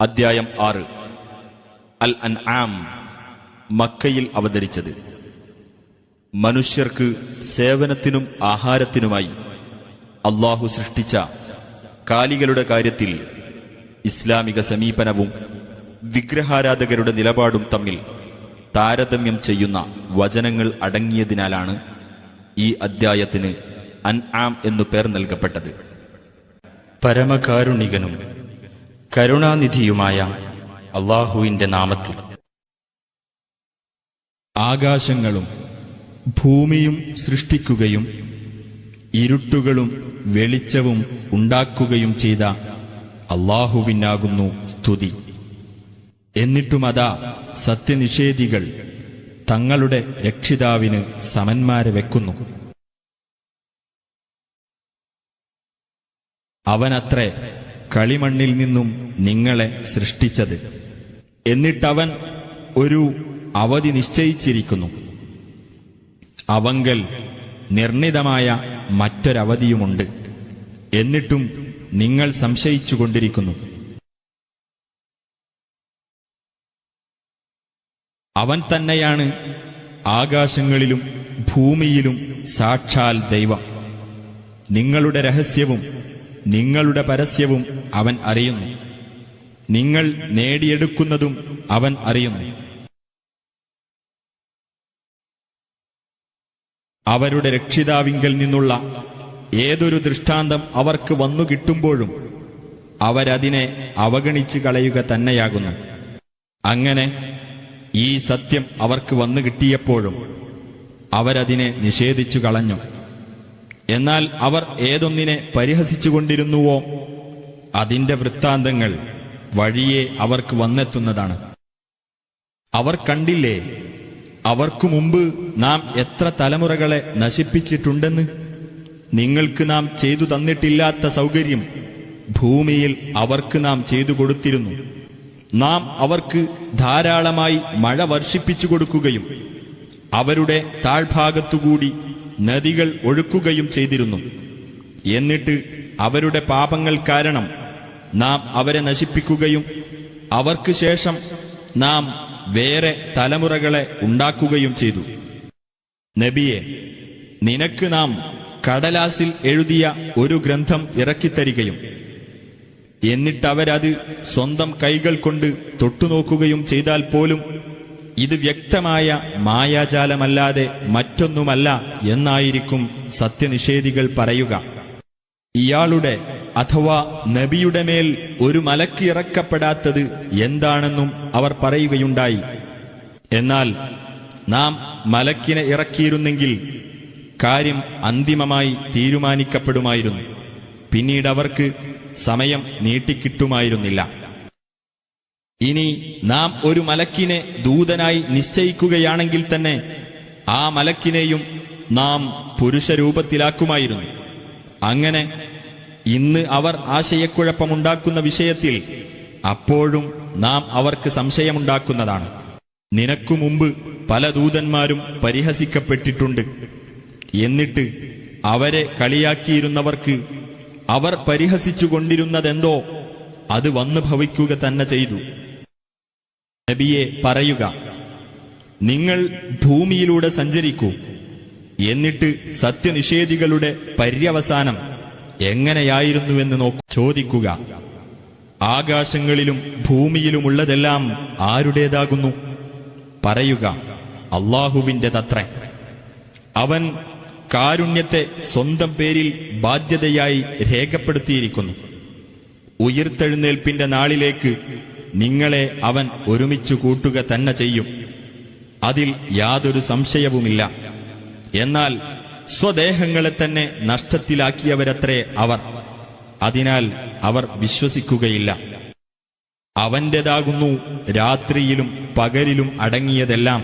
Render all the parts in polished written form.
അദ്ധ്യായം 6 അൽ അൻആം മക്കയിൽ അവതരിച്ചത്. മനുഷ്യർക്ക് സേവനത്തിനും ആഹാരത്തിനുമായി അല്ലാഹു സൃഷ്ടിച്ച കാലികളുടെ കാര്യത്തിൽ ഇസ്ലാമിക സമീപനവും വിഗ്രഹാരാധകരുടെ നിലപാടും തമ്മിൽ താരതമ്യം ചെയ്യുന്ന വചനങ്ങൾ അടങ്ങിയതിനാലാണ് ഈ അദ്ധ്യായത്തിന് അൻആം എന്നു പേർ നൽകപ്പെട്ടത്. പരമകാരുണികനും കരുണാനിധിയുമായ അല്ലാഹുവിന്റെ നാമത്തിൽ. ആകാശങ്ങളും ഭൂമിയും സൃഷ്ടിക്കുകയും ഇരുട്ടുകളും വെളിച്ചവും ഉണ്ടാക്കുകയും ചെയ്ത അല്ലാഹുവിനാകുന്നു സ്തുതി. എന്നിട്ടുമതാ സത്യനിഷേധികൾ തങ്ങളുടെ രക്ഷിതാവിന് സമന്മാരെ വെക്കുന്നു. അവനത്രേ കളിമണ്ണിൽ നിന്നും നിങ്ങളെ സൃഷ്ടിച്ചത്. എന്നിട്ടവൻ ഒരു അവധി നിശ്ചയിച്ചിരിക്കുന്നു. അവങ്കൽ നിർണിതമായ മറ്റൊരവധിയുമുണ്ട്. എന്നിട്ടും നിങ്ങൾ സംശയിച്ചുകൊണ്ടിരിക്കുന്നു. അവൻ തന്നെയാണ് ആകാശങ്ങളിലും ഭൂമിയിലും സാക്ഷാൽ ദൈവം. നിങ്ങളുടെ രഹസ്യവും നിങ്ങളുടെ പരസ്യവും അവൻ അറിയുന്നു. നിങ്ങൾ നേടിയെടുക്കുന്നതും അവൻ അറിയുന്നു. അവരുടെ രക്ഷിതാവിങ്കൽ നിന്നുള്ള ഏതൊരു ദൃഷ്ടാന്തം അവർക്ക് വന്നു കിട്ടുമ്പോഴും അവരതിനെ അവഗണിച്ചു കളയുക തന്നെയാകുന്നു. അങ്ങനെ ഈ സത്യം അവർക്ക് വന്നു കിട്ടിയപ്പോഴും അവരതിനെ നിഷേധിച്ചു കളഞ്ഞു. എന്നാൽ അവർ ഏതൊന്നിനെ പരിഹസിച്ചുകൊണ്ടിരുന്നുവോ അതിന്റെ വൃത്താന്തങ്ങൾ വഴിയെ അവർക്ക് വന്നെത്തുന്നതാണ്. അവർ കണ്ടില്ലേ, അവർക്കു മുമ്പ് നാം എത്ര തലമുറകളെ നശിപ്പിച്ചിട്ടുണ്ടെന്ന്. നിങ്ങൾക്ക് നാം ചെയ്തു തന്നിട്ടില്ലാത്ത സൗകര്യം ഭൂമിയിൽ അവർക്ക് നാം ചെയ്തു കൊടുത്തിരുന്നു. നാം അവർക്ക് ധാരാളമായി മഴ വർഷിപ്പിച്ചു കൊടുക്കുകയും അവരുടെ താഴ്ഭാഗത്തുകൂടി നദികൾ ഒഴുക്കുകയും ചെയ്തിരുന്നു. എന്നിട്ട് അവരുടെ പാപങ്ങൾ കാരണം നാം അവരെ നശിപ്പിക്കുകയും അവർക്ക് ശേഷം നാം വേറെ തലമുറകളെ ഉണ്ടാക്കുകയും ചെയ്തു. നബിയെ, നിനക്ക് നാം കടലാസിൽ എഴുതിയ ഒരു ഗ്രന്ഥം ഇറക്കിത്തരികയും എന്നിട്ടവരത് സ്വന്തം കൈകൾ കൊണ്ട് തൊട്ടുനോക്കുകയും ചെയ്താൽ പോലും ഇത് വ്യക്തമായ മായാജാലമല്ലാതെ മറ്റൊന്നുമല്ല എന്നായിരിക്കും സത്യനിഷേധികൾ പറയുക. ഇയാളുടെ അഥവാ നബിയുടെ മേൽ ഒരു മലക്ക് ഇറക്കപ്പെടാത്തത് എന്താണെന്നും അവർ പറയുകയുണ്ടായി. എന്നാൽ നാം മലക്കിനെ ഇറക്കിയിരുന്നെങ്കിൽ കാര്യം അന്തിമമായി തീരുമാനിക്കപ്പെടുമായിരുന്നു. പിന്നീട് അവർക്ക് സമയം നീട്ടിക്കിട്ടുമായിരുന്നില്ല. ഇനി നാം ഒരു മലക്കിനെ ദൂതനായി നിശ്ചയിക്കുകയാണെങ്കിൽ തന്നെ ആ മലക്കിനെയും നാം പുരുഷരൂപത്തിലാക്കുമായിരുന്നു. അങ്ങനെ ഇന്ന് അവർ ആശയക്കുഴപ്പമുണ്ടാക്കുന്ന വിഷയത്തിൽ അപ്പോഴും നാം അവർക്ക് സംശയമുണ്ടാക്കുന്നതാണ്. നിനക്കു മുമ്പ് പല ദൂതന്മാരും പരിഹസിക്കപ്പെട്ടിട്ടുണ്ട്. എന്നിട്ട് അവരെ കളിയാക്കിയിരുന്നവർക്ക് അവർ പരിഹസിച്ചുകൊണ്ടിരുന്നതെന്തോ അത് വന്നു ഭവിക്കുക തന്നെ ചെയ്തു. നബിയെ പറയുക, നിങ്ങൾ ഭൂമിയിലൂടെ സഞ്ചരിക്കൂ. എന്നിട്ട് സത്യനിഷേധികളുടെ പര്യവസാനം എങ്ങനെയായിരുന്നുവെന്ന് ചോദിക്കുക. ആകാശങ്ങളിലും ഭൂമിയിലുമുള്ളതെല്ലാം ആരുടേതാകുന്നു? പറയുക, അല്ലാഹുവിൻ്റെതത്രേ. അവൻ കാരുണ്യത്തെ സ്വന്തം പേരിൽ ബാധ്യതയായി രേഖപ്പെടുത്തിയിരിക്കുന്നു. ഉയിർത്തെഴുന്നേൽപ്പിന്റെ നാളിലേക്ക് നിങ്ങളെ അവൻ ഒരുമിച്ചു കൂട്ടുക തന്നെ ചെയ്യും. അതിൽ യാതൊരു സംശയവുമില്ല. എന്നാൽ സ്വദേഹങ്ങളെ തന്നെ നഷ്ടത്തിലാക്കിയവരത്രേ അവർ. അതിനാൽ അവർ വിശ്വസിക്കുകയില്ല. അവന്റേതാകുന്നു രാത്രിയിലും പകലിലും അടങ്ങിയതെല്ലാം.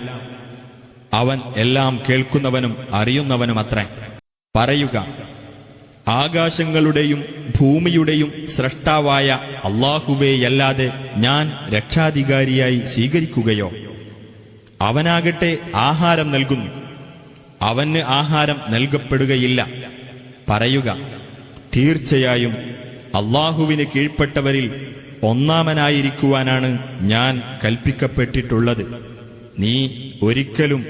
അവൻ എല്ലാം കേൾക്കുന്നവനും അറിയുന്നവനുമത്രേ. പറയുക, ആകാശങ്ങളുടെയും ഭൂമിയുടെയും സ്രഷ്ടാവായ അല്ലാഹുവേയല്ലാതെ ഞാൻ രക്ഷാധികാരിയായി സ്വീകരിക്കുകയോ? അവനാകട്ടെ ആഹാരം നൽകുന്നു, അവന് ആഹാരം നൽകപ്പെടുകയില്ല. പറയുക, തീർച്ചയായും അല്ലാഹുവിന് കീഴ്പ്പെട്ടവരിൽ ഒന്നാമനായിരിക്കുവാനാണ് ഞാൻ കൽപ്പിക്കപ്പെട്ടിട്ടുള്ളത്. നീ ഒരിക്കലും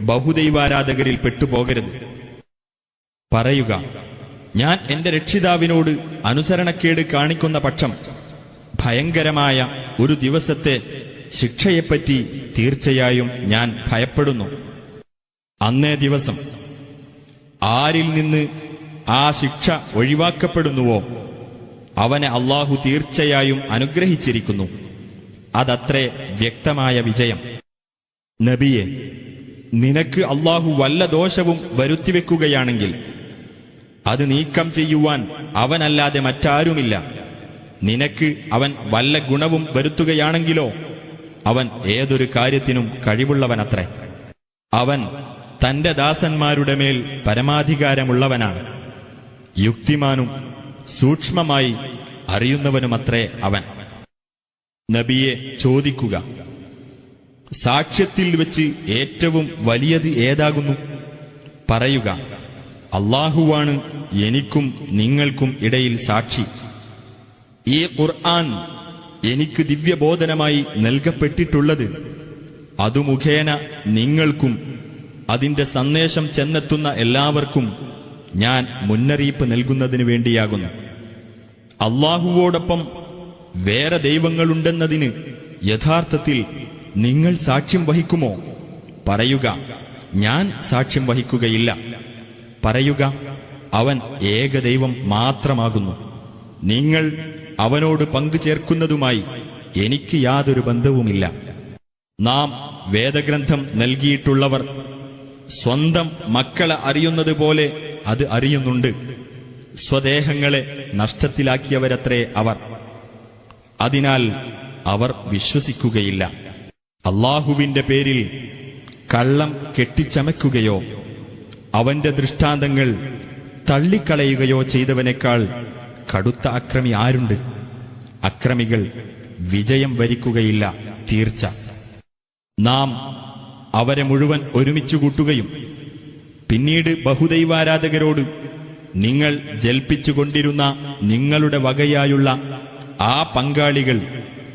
ബഹുദൈവാരാധകരിൽ പെട്ടുപോകരുത്. പറയുക, ഞാൻ എന്റെ രക്ഷിതാവിനോട് അനുസരണക്കേട് കാണിക്കുന്ന പക്ഷം ഭയങ്കരമായ ഒരു ദിവസത്തെ ശിക്ഷയെപ്പറ്റി തീർച്ചയായും ഞാൻ ഭയപ്പെടുന്നു. അന്നേ ദിവസം ആരിൽ നിന്ന് ആ ശിക്ഷ ഒഴിവാക്കപ്പെടുന്നുവോ അവനെ അല്ലാഹു തീർച്ചയായും അനുഗ്രഹിച്ചിരിക്കുന്നു. അതത്രേ വ്യക്തമായ വിജയം. നബിയെ, നിനക്ക് അല്ലാഹു വല്ല ദോഷവും വരുത്തിവെക്കുകയാണെങ്കിൽ അത് നീക്കം ചെയ്യുവാൻ അവനല്ലാതെ മറ്റാരുമില്ല. നിനക്ക് അവൻ വല്ല ഗുണവും വരുത്തുകയാണെങ്കിലോ അവൻ ഏതൊരു കാര്യത്തിനും കഴിവുള്ളവനത്രേ. അവൻ തന്റെ ദാസന്മാരുടെ മേൽ പരമാധികാരമുള്ളവനാണ്. യുക്തിമാനും സൂക്ഷ്മമായി അറിയുന്നവനുമത്രേ അവൻ. നബിയെ ചോദിക്കുക, സാക്ഷ്യത്തിൽ വെച്ച് ഏറ്റവും വലിയത് ഏതാകുന്നു? പറയുക, അല്ലാഹുവാണ് എനിക്കും നിങ്ങൾക്കും ഇടയിൽ സാക്ഷി. ഈ ഖുർആൻ എനിക്ക് ദിവ്യബോധനമായി നൽകപ്പെട്ടിട്ടുള്ളത് അതു മുഖേന നിങ്ങൾക്കും അതിന്റെ സന്ദേശം ചെന്നെത്തുന്ന എല്ലാവർക്കും ഞാൻ മുന്നറിയിപ്പ് നൽകുന്നതിനു വേണ്ടിയാകുന്നു. അല്ലാഹുവോടൊപ്പം വേറെ ദൈവങ്ങളുണ്ടെന്നതിന് യഥാർത്ഥത്തിൽ നിങ്ങൾ സാക്ഷ്യം വഹിക്കുമോ? പറയുക, ഞാൻ സാക്ഷ്യം വഹിക്കുകയില്ല. പറയുക, അവൻ ഏകദൈവം മാത്രമാകുന്നു. നിങ്ങൾ അവനോട് പങ്കുചേർക്കുന്നതുമായി എനിക്ക് യാതൊരു ബന്ധവുമില്ല. നാം വേദഗ്രന്ഥം നൽകിയിട്ടുള്ളവർ സ്വന്തം മക്കളെ അറിയുന്നത് പോലെ അത് അറിയുന്നുണ്ട്. സ്വദേഹങ്ങളെ നഷ്ടത്തിലാക്കിയവരത്രേ അവർ. അതിനാൽ അവർ വിശ്വസിക്കുകയില്ല. അല്ലാഹുവിന്റെ പേരിൽ കള്ളം കെട്ടിച്ചമയ്ക്കുകയോ അവന്റെ ദൃഷ്ടാന്തങ്ങൾ തള്ളിക്കളയുകയോ ചെയ്തവനേക്കാൾ കടുത്ത അക്രമി ആരുണ്ട്? അക്രമികൾ വിജയം വരിക്കുകയില്ല, തീർച്ച. നാം അവരെ മുഴുവൻ ഒരുമിച്ചു കൂട്ടുകയും പിന്നീട് ബഹുദൈവാരാധകരോട് നിങ്ങൾ ജൽപ്പിച്ചുകൊണ്ടിരുന്ന നിങ്ങളുടെ വകയായുള്ള ആ പങ്കാളികൾ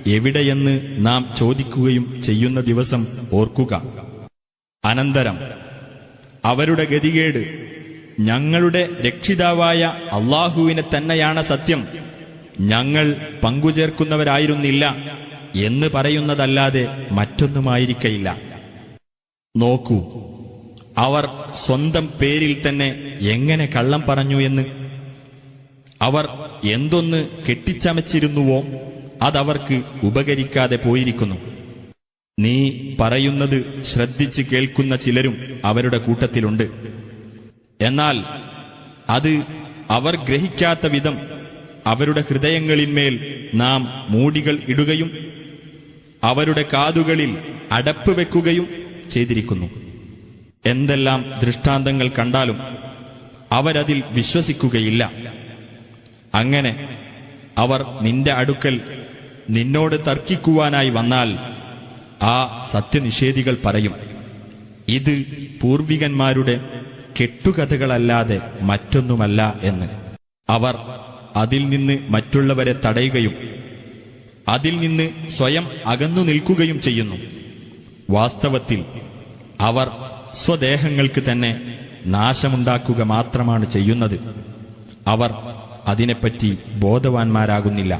എവിടെയെന്ന് നാം ചോദിക്കുകയും ചെയ്യുന്ന ദിവസം ഓർക്കുക. അനന്തരം അവരുടെ ഗതികേട് ഞങ്ങളുടെ രക്ഷിതാവായ അല്ലാഹുവിനെ തന്നെയാണ് സത്യം, ഞങ്ങൾ പങ്കുചേർക്കുന്നവരായിരുന്നില്ല എന്ന് പറയുന്നതല്ലാതെ മറ്റൊന്നുമായിരിക്കയില്ല. നോക്കൂ, അവർ സ്വന്തം പേരിൽ തന്നെ എങ്ങനെ കള്ളം പറഞ്ഞു എന്ന്. അവർ എന്തൊന്ന് കെട്ടിച്ചമച്ചിരുന്നുവോ അതവർക്ക് ഉപകരിക്കാതെ പോയിരിക്കുന്നു. നീ പറയുന്നത് ശ്രദ്ധിച്ച് കേൾക്കുന്ന ചിലരും അവരുടെ കൂട്ടത്തിലുണ്ട്. എന്നാൽ അത് അവർ ഗ്രഹിക്കാത്ത വിധം അവരുടെ ഹൃദയങ്ങളിന്മേൽ നാം മൂടികൾ ഇടുകയും അവരുടെ കാതുകളിൽ അടപ്പ് വെക്കുകയും ചെയ്തിരിക്കുന്നു. എന്തെല്ലാം ദൃഷ്ടാന്തങ്ങൾ കണ്ടാലും അവരതിൽ വിശ്വസിക്കുകയില്ല. അങ്ങനെ അവർ നിന്റെ അടുക്കൽ നിന്നോട് തർക്കിക്കുവാനായി വന്നാൽ ആ സത്യനിഷേധികൾ പറയും, ഇത് പൂർവികന്മാരുടെ കെട്ടുകഥകളല്ലാതെ മറ്റൊന്നുമല്ല എന്ന്. അവർ അതിൽ നിന്ന് മറ്റുള്ളവരെ തടയുകയും അതിൽ നിന്ന് സ്വയം അകന്നു നിൽക്കുകയും ചെയ്യുന്നു. വാസ്തവത്തിൽ അവർ സ്വദേഹങ്ങൾക്ക് തന്നെ നാശമുണ്ടാക്കുക മാത്രമാണ് ചെയ്യുന്നത്. അവർ അതിനെപ്പറ്റി ബോധവാന്മാരാകുന്നില്ല.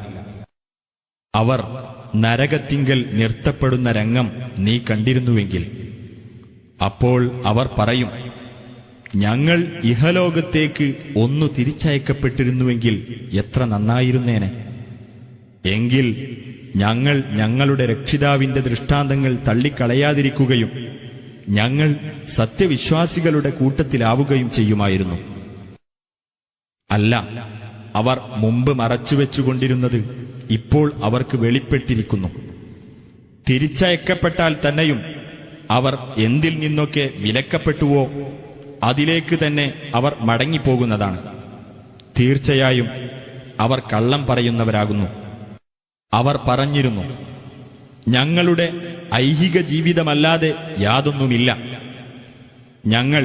അവർ നരകത്തിങ്കൽ നിർത്തപ്പെടുന്ന രംഗം നീ കണ്ടിരുന്നുവെങ്കിൽ അപ്പോൾ അവർ പറയും, ഞങ്ങൾ ഇഹലോകത്തേക്ക് ഒന്നു തിരിച്ചയക്കപ്പെട്ടിരുന്നുവെങ്കിൽ എത്ര നന്നായിരുന്നേനെ. എങ്കിൽ ഞങ്ങൾ ഞങ്ങളുടെ രക്ഷിതാവിന്റെ ദൃഷ്ടാന്തങ്ങൾ തള്ളിക്കളയാതിരിക്കുകയും ഞങ്ങൾ സത്യവിശ്വാസികളുടെ കൂട്ടത്തിലാവുകയും ചെയ്യുമായിരുന്നു. അല്ല, അവർ മുമ്പ് മറച്ചുവെച്ചുകൊണ്ടിരുന്നത് ഇപ്പോൾ അവർക്ക് വെളിപ്പെട്ടിരിക്കുന്നു. തിരിച്ചയക്കപ്പെട്ടാൽ തന്നെയും അവർ എന്തിൽ നിന്നൊക്കെ വിലക്കപ്പെട്ടുവോ അതിലേക്ക് തന്നെ അവർ മടങ്ങിപ്പോകുന്നതാണ്. തീർച്ചയായും അവർ കള്ളം പറയുന്നവരാകുന്നു. അവർ പറഞ്ഞിരുന്നു, ഞങ്ങളുടെ ഐഹിക ജീവിതമല്ലാതെ യാതൊന്നുമില്ല, ഞങ്ങൾ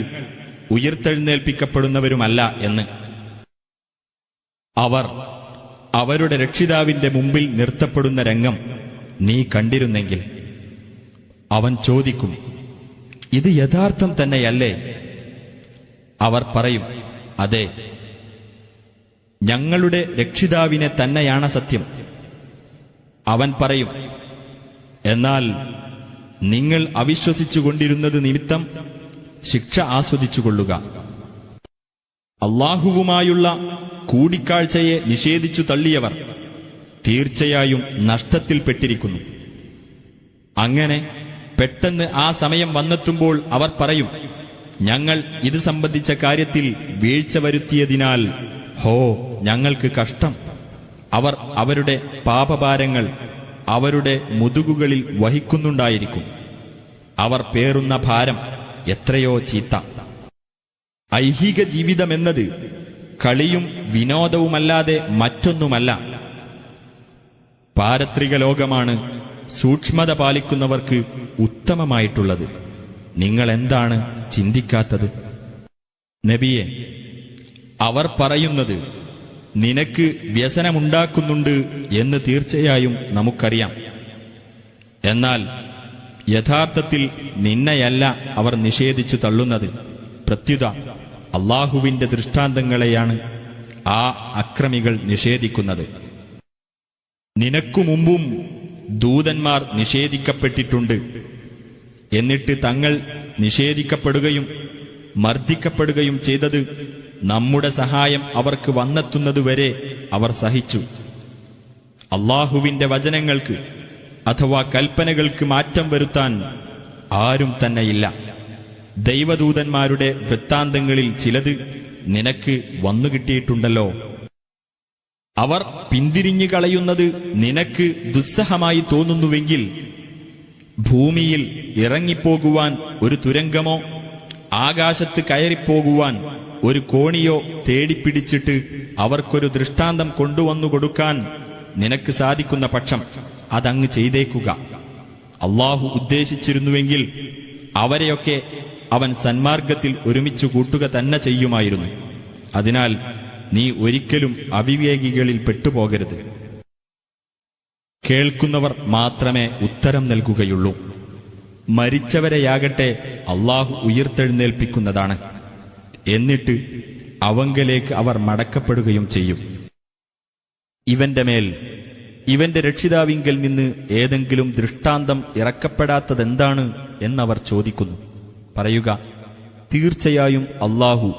ഉയിർത്തെഴുന്നേൽപ്പിക്കപ്പെടുന്നവരുമല്ല എന്ന്. അവർ അവരുടെ രക്ഷിതാവിന്റെ മുമ്പിൽ നിർത്തപ്പെടുന്ന രംഗം നീ കണ്ടിരുന്നെങ്കിൽ അവൻ ചോദിക്കും, ഇത് യഥാർത്ഥം തന്നെയല്ലേ? അവർ പറയും, അതെ, ഞങ്ങളുടെ രക്ഷിതാവിനെ തന്നെയാണ് സത്യം. അവൻ പറയും, എന്നാൽ നിങ്ങൾ അവിശ്വസിച്ചുകൊണ്ടിരുന്നത് നിമിത്തം ശിക്ഷ ആസ്വദിച്ചുകൊള്ളുക. അല്ലാഹുവുമായുള്ള കൂടിക്കാഴ്ചയെ നിഷേധിച്ചു തള്ളിയവർ തീർച്ചയായും നഷ്ടത്തിൽപ്പെട്ടിരിക്കുന്നു. അങ്ങനെ പെട്ടെന്ന് ആ സമയം വന്നെത്തുമ്പോൾ അവർ പറയും, ഞങ്ങൾ ഇത് സംബന്ധിച്ച കാര്യത്തിൽ വീഴ്ച വരുത്തിയതിനാൽ ഹോ ഞങ്ങൾക്ക് കഷ്ടം. അവർ അവരുടെ പാപഭാരങ്ങൾ അവരുടെ മുതുകുകളിൽ വഹിക്കുന്നുണ്ടായിരിക്കും. അവർ പേറുന്ന ഭാരം എത്രയോ ചീത്ത. ഐഹിക ജീവിതമെന്നത് കളിയും വിനോദവുമല്ലാതെ മറ്റൊന്നുമല്ല. പാരത്രിക ലോകമാണ് സൂക്ഷ്മത പാലിക്കുന്നവർക്ക് ഉത്തമമായിട്ടുള്ളത്. നിങ്ങൾ എന്താണ് ചിന്തിക്കാത്തത്? നബിയെ, അവർ പറയുന്നത് നിനക്ക് വ്യസനമുണ്ടാക്കുന്നുണ്ട് എന്ന് തീർച്ചയായും നമുക്കറിയാം. എന്നാൽ യഥാർത്ഥത്തിൽ നിന്നെയല്ല അവർ നിഷേധിച്ചു തള്ളുന്നത്. പ്രത്യുത അല്ലാഹുവിന്റെ ദൃഷ്ടാന്തങ്ങളെയാണ് ആ അക്രമികൾ നിഷേധിക്കുന്നത്. നിനക്കു മുമ്പും ദൂതന്മാർ നിഷേധിക്കപ്പെട്ടിട്ടുണ്ട്. എന്നിട്ട് തങ്ങൾ നിഷേധിക്കപ്പെടുകയും മർദ്ദിക്കപ്പെടുകയും ചെയ്തത് നമ്മുടെ സഹായം അവർക്ക് വന്നെത്തുന്നതുവരെ അവർ സഹിച്ചു. അല്ലാഹുവിന്റെ വചനങ്ങൾക്ക് അഥവാ കൽപ്പനകൾക്ക് മാറ്റം വരുത്താൻ ആരും തന്നെയില്ല. ദൈവദൂതന്മാരുടെ വൃത്താന്തങ്ങളിൽ ചിലത് നിനക്ക് വന്നുകിട്ടിയിട്ടുണ്ടല്ലോ. അവർ പിന്തിരിഞ്ഞു കളയുന്നത് നിനക്ക് ദുസ്സഹമായി തോന്നുന്നുവെങ്കിൽ ഭൂമിയിൽ ഇറങ്ങിപ്പോകുവാൻ ഒരു തുരങ്കമോ ആകാശത്ത് കയറിപ്പോകുവാൻ ഒരു കോണിയോ തേടിപ്പിടിച്ചിട്ട് അവർക്കൊരു ദൃഷ്ടാന്തം കൊണ്ടുവന്നു കൊടുക്കാൻ നിനക്ക് സാധിക്കുന്ന പക്ഷം അതങ്ങ് ചെയ്തേക്കുക. അല്ലാഹു ഉദ്ദേശിച്ചിരുന്നുവെങ്കിൽ അവരെയൊക്കെ അവൻ സന്മാർഗത്തിൽ ഒരുമിച്ചു കൂട്ടുക തന്നെ ചെയ്യുമായിരുന്നു. അതിനാൽ നീ ഒരിക്കലും അവിവേകികളിൽ പെട്ടുപോകരുത്. കേൾക്കുന്നവർ മാത്രമേ ഉത്തരം നൽകുകയുള്ളൂ. മരിച്ചവരെയാകട്ടെ അല്ലാഹു ഉയിർത്തെഴുന്നേൽപ്പിക്കുന്നതാണ്. എന്നിട്ട് അവങ്കലേക്ക് അവർ മടക്കപ്പെടുകയും ചെയ്യും. ഇവന്റെ മേൽ ഇവന്റെ രക്ഷിതാവിങ്കൽ നിന്ന് ഏതെങ്കിലും ദൃഷ്ടാന്തം ഇറക്കപ്പെടാത്തതെന്താണ് എന്നവർ ചോദിക്കുന്നു. പറയുക, തീർച്ചയായും അല്ലാഹു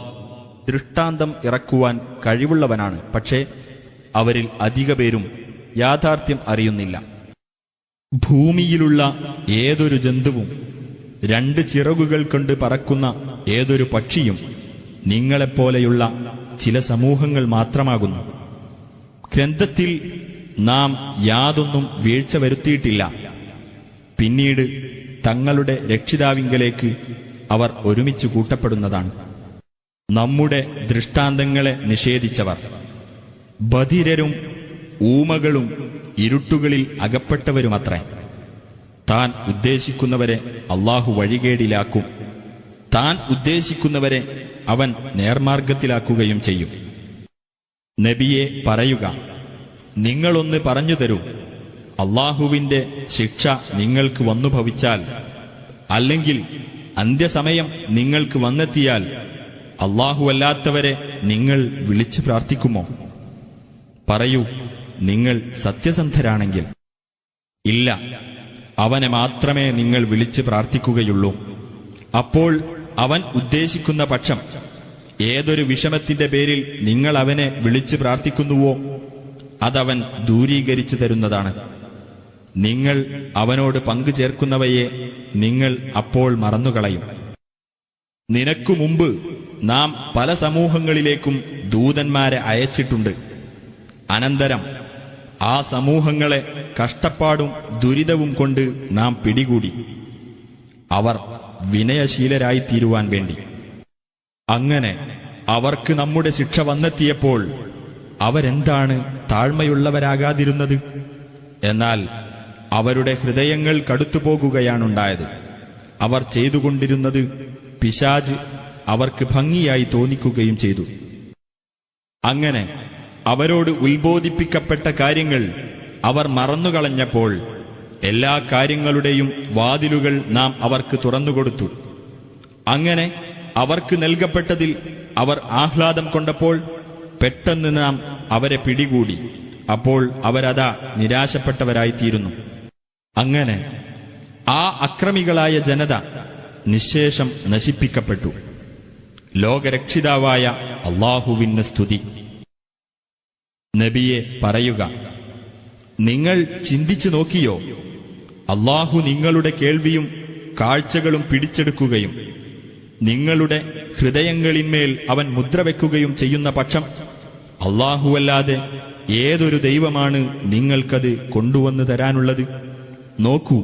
ദൃഷ്ടാന്തം ഇറക്കുവാൻ കഴിവുള്ളവനാണ്. പക്ഷേ അവരിൽ അധിക പേരും യാഥാർത്ഥ്യം അറിയുന്നില്ല. ഭൂമിയിലുള്ള ഏതൊരു ജന്തുവും 2 ചിറകുകൾ കൊണ്ട് പറക്കുന്ന ഏതൊരു പക്ഷിയും നിങ്ങളെപ്പോലെയുള്ള ചില സമൂഹങ്ങൾ മാത്രമാകുന്നു. ഗ്രന്ഥത്തിൽ നാം യാതൊന്നും വീഴ്ച വരുത്തിയിട്ടില്ല. പിന്നീട് തങ്ങളുടെ രക്ഷിതാവിങ്കലേക്ക് അവർ ഒരുമിച്ച് കൂട്ടപ്പെടുന്നതാണ്. നമ്മുടെ ദൃഷ്ടാന്തങ്ങളെ നിഷേധിച്ചവർ ബധിരരും ഊമകളും ഇരുട്ടുകളിൽ അകപ്പെട്ടവരുമത്രേ. താൻ ഉദ്ദേശിക്കുന്നവരെ അല്ലാഹു വഴികേടിലാക്കും. താൻ ഉദ്ദേശിക്കുന്നവരെ അവൻ നേർമാർഗത്തിലാക്കുകയും ചെയ്യും. നബിയെ പറയുക, നിങ്ങളൊന്ന് പറഞ്ഞു തരൂ, അല്ലാഹുവിന്റെ ശിക്ഷ നിങ്ങൾക്ക് വന്നു ഭവിച്ചാൽ, അല്ലെങ്കിൽ അന്ത്യസമയം നിങ്ങൾക്ക് വന്നെത്തിയാൽ അല്ലാഹുവല്ലാത്തവരെ നിങ്ങൾ വിളിച്ചു പ്രാർത്ഥിക്കുമോ? പറയൂ, നിങ്ങൾ സത്യസന്ധരാണെങ്കിൽ. ഇല്ല, അവനെ മാത്രമേ നിങ്ങൾ വിളിച്ച് പ്രാർത്ഥിക്കുകയുള്ളൂ. അപ്പോൾ അവൻ ഉദ്ദേശിക്കുന്ന പക്ഷം ഏതൊരു വിഷമത്തിന്റെ പേരിൽ നിങ്ങൾ അവനെ വിളിച്ച് പ്രാർത്ഥിക്കുന്നുവോ അതവൻ ദൂരീകരിച്ചു തരുന്നതാണ്. നിങ്ങൾ അവനോട് പങ്കു ചേർക്കുന്നവയെ നിങ്ങൾ അപ്പോൾ മറന്നുകളയും. നിനക്കു മുമ്പ് നാം പല സമൂഹങ്ങളിലേക്കും ദൂതന്മാരെ അയച്ചിട്ടുണ്ട്. അനന്തരം ആ സമൂഹങ്ങളെ കഷ്ടപ്പാടും ദുരിതവും കൊണ്ട് നാം പിടികൂടി, അവർ വിനയശീലരായിത്തീരുവാൻ വേണ്ടി. അങ്ങനെ അവർക്ക് നമ്മുടെ ശിക്ഷ വന്നെത്തിയപ്പോൾ അവരെന്താണ് താഴ്മയുള്ളവരാകാതിരുന്നത്? എന്നാൽ അവരുടെ ഹൃദയങ്ങൾ കടുത്തുപോകുകയാണുണ്ടായത്. അവർ ചെയ്തുകൊണ്ടിരുന്നത് പിശാച് അവർക്ക് ഭംഗിയായി തോന്നിക്കുകയും ചെയ്തു. അങ്ങനെ അവരോട് ഉത്ബോധിപ്പിക്കപ്പെട്ട കാര്യങ്ങൾ അവർ മറന്നുകളഞ്ഞപ്പോൾ എല്ലാ കാര്യങ്ങളുടെയും വാതിലുകൾ നാം അവർക്ക് തുറന്നുകൊടുത്തു. അങ്ങനെ അവർക്ക് നൽകപ്പെട്ടതിൽ അവർ ആഹ്ലാദം കൊണ്ടപ്പോൾ പെട്ടെന്ന് നാം അവരെ പിടികൂടി. അപ്പോൾ അവരതാ നിരാശപ്പെട്ടവരായിത്തീരുന്നു. അങ്ങനെ ആ അക്രമികളായ ജനത നിശ്ശേഷം നശിപ്പിക്കപ്പെട്ടു. ലോകരക്ഷിതാവായ അല്ലാഹുവിന് സ്തുതി. നബിയെ പറയുക, നിങ്ങൾ ചിന്തിച്ചു നോക്കിയോ? അല്ലാഹു നിങ്ങളുടെ കേൾവിയും കാഴ്ചകളും പിടിച്ചെടുക്കുകയും നിങ്ങളുടെ ഹൃദയങ്ങളിന്മേൽ അവൻ മുദ്രവെക്കുകയും ചെയ്യുന്ന പക്ഷം അല്ലാഹുവല്ലാതെ ഏതൊരു ദൈവമാണ് നിങ്ങൾക്കത് കൊണ്ടുവന്നു തരാനുള്ളത്? നോക്കൂ,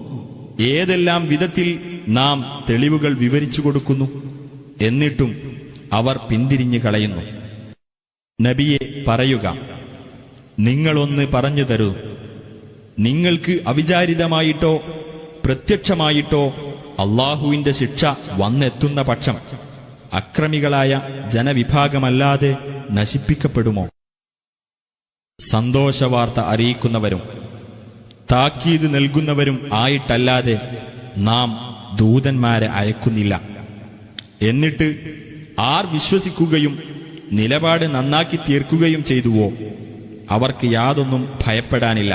ഏതെല്ലാം വിധത്തിൽ നാം തെളിവുകൾ വിവരിച്ചു കൊടുക്കുന്നു, എന്നിട്ടും അവർ പിന്തിരിഞ്ഞു കളയുന്നു. നബിയെ പറയുക, നിങ്ങളൊന്ന് പറഞ്ഞു തരൂ, നിങ്ങൾക്ക് അവിചാരിതമായിട്ടോ പ്രത്യക്ഷമായിട്ടോ അല്ലാഹുവിന്റെ ശിക്ഷ വന്നെത്തുന്ന പക്ഷം അക്രമികളായ ജനവിഭാഗമല്ലാതെ നശിപ്പിക്കപ്പെടുമോ? സന്തോഷവാർത്ത അറിയിക്കുന്നവരും താക്കീത് നൽകുന്നവരും ആയിട്ടല്ലാതെ നാം ദൂതന്മാരെ അയക്കുന്നില്ല. എന്നിട്ട് ആർ വിശ്വസിക്കുകയും നിലപാട് നന്നാക്കി തീർക്കുകയും ചെയ്തുവോ, അവർക്ക് യാതൊന്നും ഭയപ്പെടാനില്ല,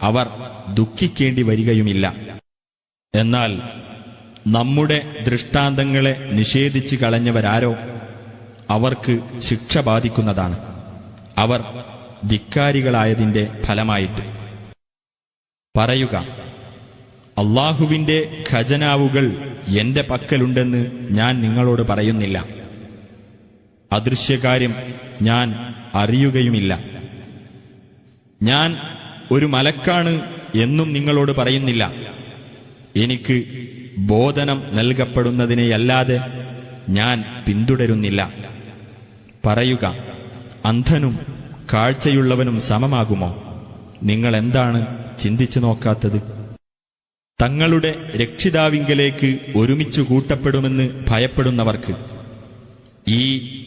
അവർ ദുഃഖിക്കേണ്ടി വരികയുമില്ല. എന്നാൽ നമ്മുടെ ദൃഷ്ടാന്തങ്ങളെ നിഷേധിച്ചു കളഞ്ഞവരാരോ അവർക്ക് ശിക്ഷ ബാധിക്കുന്നതാണ്, അവർ ധിക്കാരികളായതിന്റെ ഫലമായിട്ട്. പറയുക, അല്ലാഹുവിന്റെ ഖജനാവുകൾ എന്റെ പക്കലുണ്ടെന്ന് ഞാൻ നിങ്ങളോട് പറയുന്നില്ല. അദൃശ്യകാര്യം ഞാൻ അറിയുകയുമില്ല. ഞാൻ ഒരു മലക്കാണ് എന്നും നിങ്ങളോട് പറയുന്നില്ല. എനിക്ക് ബോധനം നൽകപ്പെടുന്നതിനെയല്ലാതെ ഞാൻ പിന്തുടരുന്നില്ല. പറയുക, അന്ധനും കാഴ്ചയുള്ളവനും സമമാകുമോ? നിങ്ങൾ എന്താണ് ചിന്തിച്ചു നോക്കാത്തത്? തങ്ങളുടെ രക്ഷിതാവിങ്കലേക്ക് ഒരുമിച്ചു കൂട്ടപ്പെടുമെന്ന് ഭയപ്പെടുന്നവർക്ക് ഈ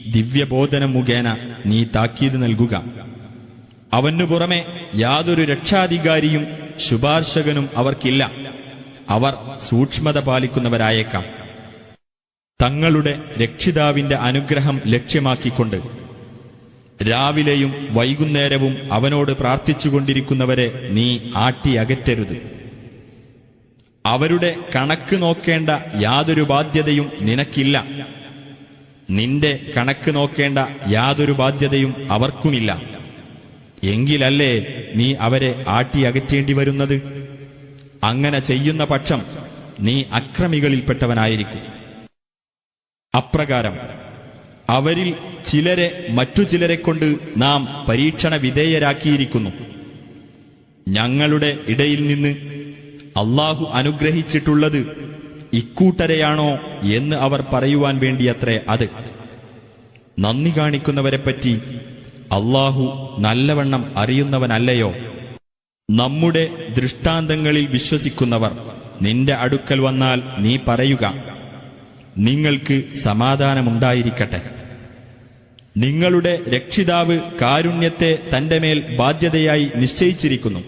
ദിവ്യബോധനം മുഖേന നീ താക്കീത് നൽകുക. അവനു പുറമെ യാതൊരു രക്ഷാധികാരിയും ശുപാർശകനും അവർക്കില്ല. അവർ സൂക്ഷ്മത പാലിക്കുന്നവരായേക്കാം. തങ്ങളുടെ രക്ഷിതാവിന്റെ അനുഗ്രഹം ലക്ഷ്യമാക്കിക്കൊണ്ട് രാവിലെയും വൈകുന്നേരവും അവനോട് പ്രാർത്ഥിച്ചുകൊണ്ടിരിക്കുന്നവരെ നീ ആട്ടിയകറ്റരുത്. അവരുടെ കണക്ക് നോക്കേണ്ട യാതൊരു ബാധ്യതയും നിനക്കില്ല. നിന്റെ കണക്ക് നോക്കേണ്ട യാതൊരു ബാധ്യതയും അവർക്കുമില്ല. എങ്കിലല്ലേ നീ അവരെ ആട്ടിയകറ്റേണ്ടി വരുന്നത്? അങ്ങനെ ചെയ്യുന്ന പക്ഷം നീ അക്രമികളിൽപ്പെട്ടവനായിരിക്കും. അപ്രകാരം അവരിൽ ചിലരെ മറ്റു ചിലരെക്കൊണ്ട് നാം പരീക്ഷണ വിധേയരാക്കിയിരിക്കുന്നു. ഞങ്ങളുടെ ഇടയിൽ നിന്ന് അല്ലാഹു അനുഗ്രഹിച്ചിട്ടുള്ളത് ഇക്കൂട്ടരെയാണോ എന്ന് അവർ പറയുവാൻ വേണ്ടിയത്രേ അത്. നന്ദി കാണിക്കുന്നവരെപ്പറ്റി അല്ലാഹു നല്ലവണ്ണം അറിയുന്നവനല്ലയോ? നമ്മുടെ ദൃഷ്ടാന്തങ്ങളിൽ വിശ്വസിക്കുന്നവർ നിന്റെ അടുക്കൽ വന്നാൽ നീ പറയുക, നിങ്ങൾക്ക് സമാധാനമുണ്ടായിരിക്കട്ടെ. നിങ്ങളുടെ രക്ഷിതാവ് കാരുണ്യത്തെ തന്റെ മേൽ ബാധ്യതയായി നിശ്ചയിച്ചിരിക്കുന്നു.